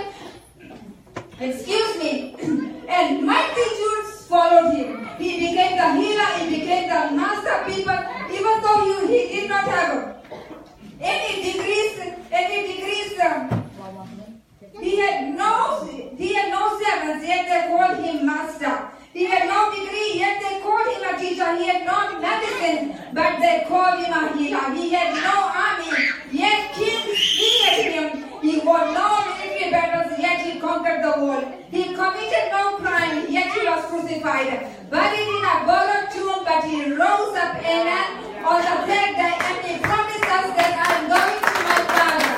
and multitudes followed him. He became the healer, he became the master people, even though he did not have any degrees. He had no servants, yet they called him master. He had no degree, yet they called him a teacher. He had no medicine, but they called him a healer. He had no army, yet kings feared him. He won no military battles, yet he conquered the world. He committed no crime, yet he was crucified. Buried in a borrowed tomb, but he rose up, amen, on the third day, and he promised us that I am going to my Father.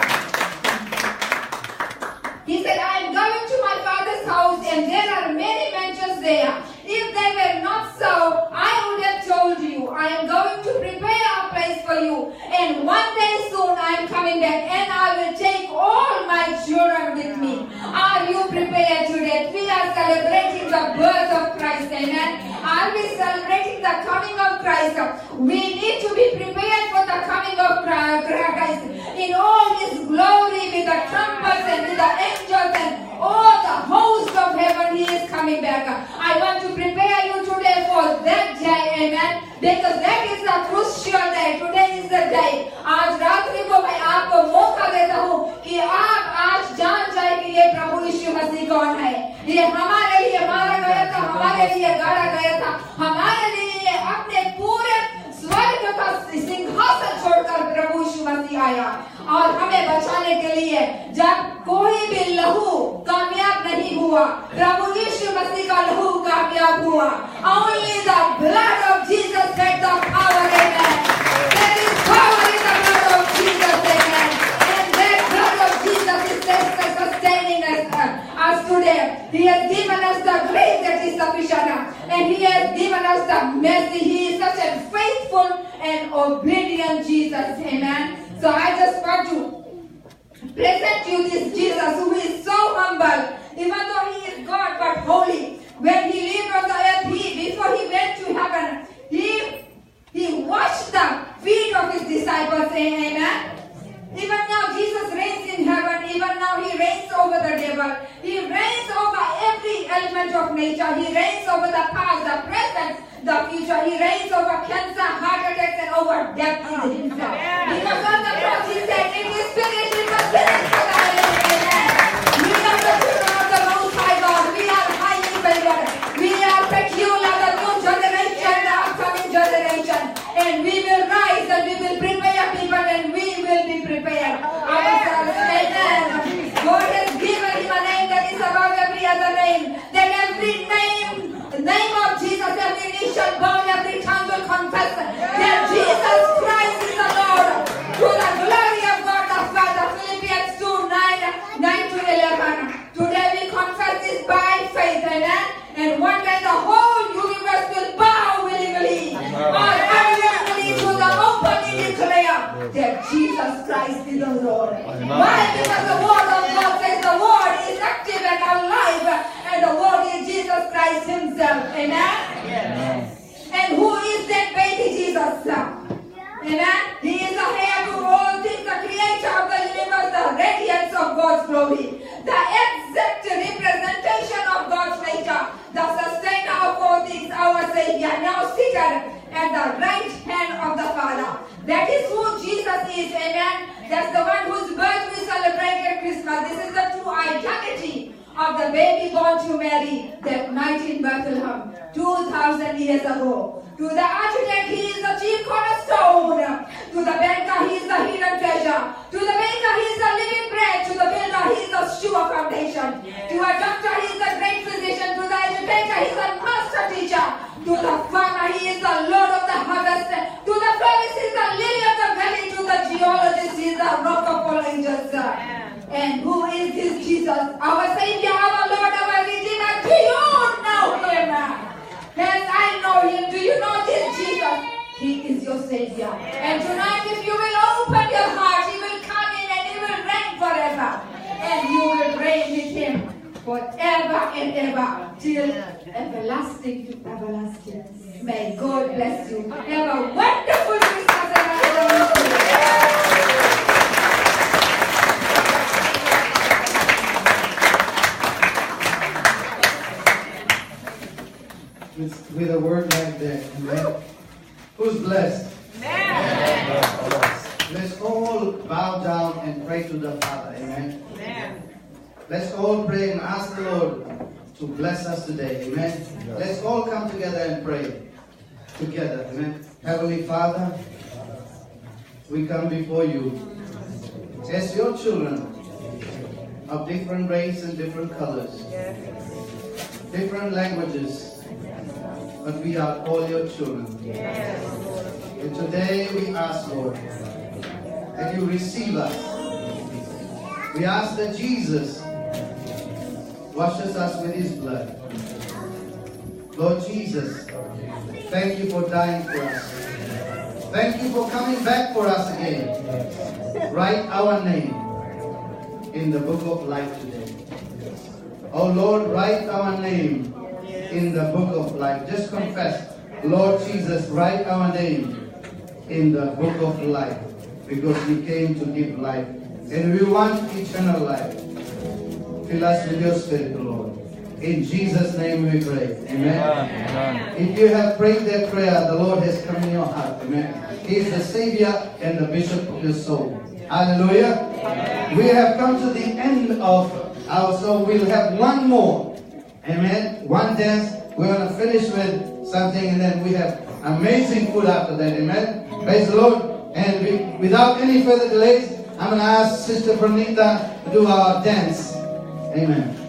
He said, I am going to my Father's house, and there are many mansions there. If they were not so, I would have told you. I am going to prepare a place for you. And one day soon I am coming back, and I will take all my children with me. Are you prepared today? We are celebrating the birth of Christ, amen. Are we celebrating the coming of Christ? We need to be prepared for the coming of Christ in all his glory, with the trumpets and with the angels and all the host of heaven. He is coming back. I want to prepare you today for that day, amen, because that is the crucial day. Today is the day. आज रात्रि को मैं आपको मौका देता हूँ कि आप आज जान जाए कि ये प्रभु यीशु मसीह कौन है। ये हमारे लिए मारा गया था, हमारे लिए गाड़ा गया था, हमारे लिए अपने पूरे स्वर्ग का सिंहासन छोड़कर प्रभु यीशु मसीह आया और हमें बचाने के लिए। जब कोई भी लहू कामयाब नहीं हुआ, प्रभु यीशु मसीह का लहू कामयाब हुआ। Only the blood of Jesus had the power has given us the mercy. He is such a faithful and obedient Jesus. Amen. So I just want to present you this Jesus who is so humble. Even though he is God but holy. When he lived on the earth, before he went to heaven, he washed the feet of his disciples. Amen. Even now Jesus reigns in heaven. Even now he reigns over the devil. He reigns over every element of nature. He reigns over the past, the present, the future. He reigns over cancer, heart attacks, and over death himself. Because on the cross he said, "It is finished, it was finished." We are the children of the Most High God. We are highly favored. We are peculiar, the new generation, the upcoming generation. And we will rise and we will prepare people and we will be prepared ourselves. Amen. God has given him a name that is above every other name. That every name of Jesus, every knee shall bow, every tongue will confess that Jesus Christ is the Lord. To the glory of God the Father. Philippians 2:9-11. Today we confess this by faith. Amen. And one day the whole universe will bow willingly. All unwillingly to the openly declare that Jesus Christ is the Lord. Why? Because the word of God says the word is active and alive. And the word is Jesus Christ himself. Amen. Yes. And who is that baby Jesus? Amen. He is the heir to all things, the creator of the universe, the radiance of God's glory, the exact representation of God's nature, the sustainer of all things, our Savior, now seated at the right hand of the Father. That is who Jesus is. Amen. That's the one whose birth we celebrate at Christmas. This is the true identity of the baby born to Mary that night in Bethlehem 2,000 years ago. To the architect, he is the chief cornerstone. To the banker, he is the hidden treasure. To the baker, he is the living bread. To the builder, he is the sure foundation. To a doctor, he is the great physician. To the educator, he is the master teacher. To the farmer, he is the Lord of the harvest. To the florist, he is the lily of the valley. To the geologist, he is the rock of all ages. And who is this Jesus? Our Savior, our Lord, our Redeemer. Do you know him? Yes, I know him. Do you know this Jesus? He is your Savior. And tonight, if you will open your heart, he will come in and he will reign forever. And you will reign with him forever and ever till everlasting to everlasting. May God bless you. Have a wonderful Christmas and a wonderful day. With a word like that, amen. Who's blessed? Amen. Let's all bow down and pray to the Father, amen. Let's all pray and ask the Lord to bless us today, amen. Let's all come together and pray together, amen. Heavenly Father, we come before you as your children of different race and different colors, different languages. But we are all your children. And today we ask, Lord, that you receive us. We ask that Jesus washes us with his blood. Lord Jesus, thank you for dying for us. Thank you for coming back for us again. Write our name in the book of life today. Oh Lord, write our name in the book of life. Just confess, Lord Jesus, write our name in the book of life, because you came to give life and we want eternal life. Fill us with your Spirit, Lord. In Jesus' name we pray. Amen. Amen. If you have prayed that prayer, the Lord has come in your heart. Amen. He is the Savior and the Bishop of your soul. Hallelujah. Amen. We have come to the end of our soul. We'll have one more. Amen. One dance. We're going to finish with something and then we have amazing food after that. Amen. Praise the Lord. And without any further delays, I'm going to ask Sister Pranita to do our dance. Amen.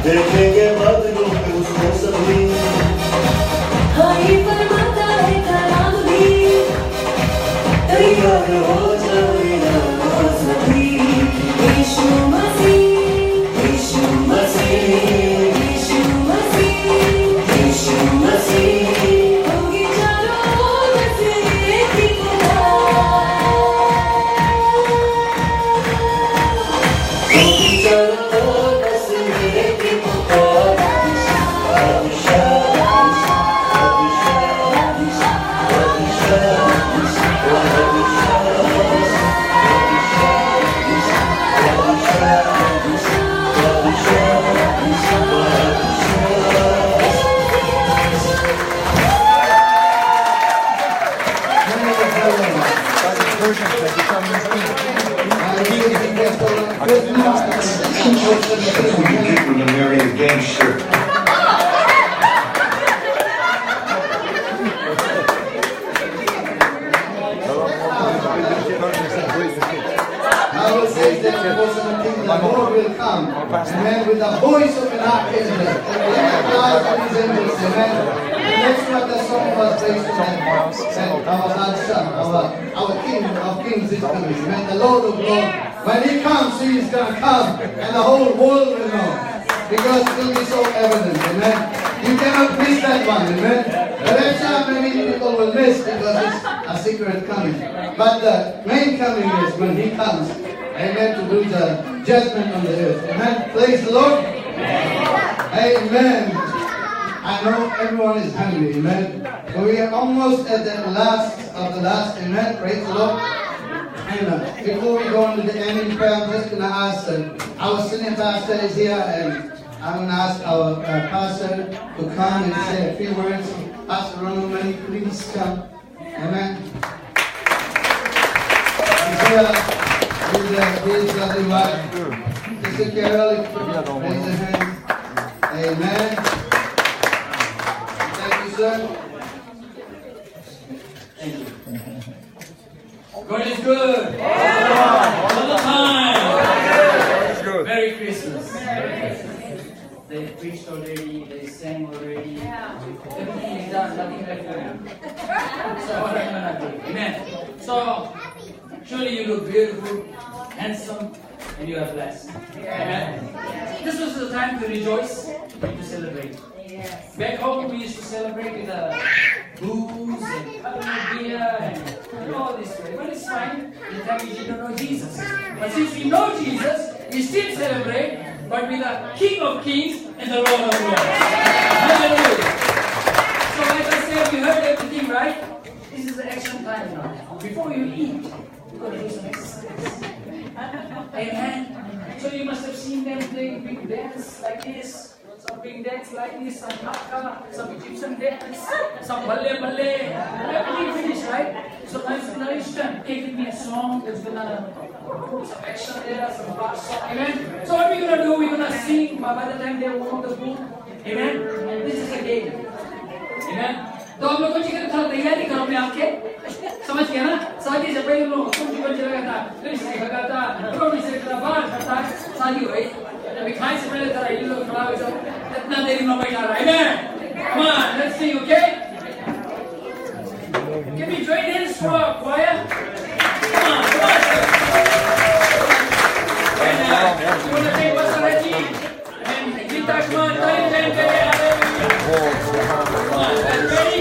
देखेंगे बादलों पे उसको सभी तैयार हो जाएगा वो सभी यीशु मसीह यीशु मसीह यीशु मसीह यीशु मसीह होगी चारों ओर से एक ही पुकार होगी चारों ओर से एक ही पुकार When you marry a gangster. Bible says that the Lord will come, amen, with the voice of an archangel, and with the clouds of his angels, amen. And that's what the song was based on, that our Lord Son, our King of Kings is coming, amen, the Lord of Lords. When he comes, he is going to come, and the whole world will know, because it will be so evident, amen. You cannot miss that one, amen. The rapture, many people will miss because it's a secret coming. But the main coming is when he comes, amen, to do the judgment on the earth. Amen. Praise the Lord. Amen. I know everyone is hungry, amen. So we are almost at the last of the last, amen. Praise the Lord. And before we go into the ending prayer, I'm just going to ask, our senior pastor is here, and I'm going to ask our pastor to come and say a few words. Pastor Ronald, may you please come. Amen. He's here with his lovely wife, Sister Carol. Raise your hand. Amen. Thank you, sir. Thank you. God is good. All the time. Merry Christmas. They preached already, they sang already. Everything is done, nothing left for you. So what am I gonna do? Amen. So surely you look beautiful, handsome, and you are blessed. Amen. This was the time to rejoice and to celebrate. Back home we used to celebrate with booze and beer and all this way. But it's fine. The time we didn't know Jesus. But since we know Jesus, we still celebrate, but with the King of Kings and the Lord of Lords. Hallelujah. So like I said, you heard everything, right? This is the action time now. Before you eat, you've got to do some exercise. Amen. So you must have seen them playing big dance like this. Some big dance like this, some Hakka, some Egyptian dance, some Balle Balle. Everything finished, right? So now it's time. Give me a song that's gonna put some action there, some fast song. Amen. So what we're gonna do, we're gonna sing by the time they warm the food. Amen. This is a game. Amen. तो हम लोग को chicken थोड़ा तैयारी करो अपने आप के समझ गया ना शादी से पहले लोग कुछ चिकन चला था फिर से लगाता रोटी से करा बाहर करता शादी हुई अभी खाने से पहले तेरा ये लोग खड़ा हो जाओ इतना देरी में बैठा रहा है come on let's sing okay give me join hands for choir come on and you want to take what's already and guitar come on time come on ready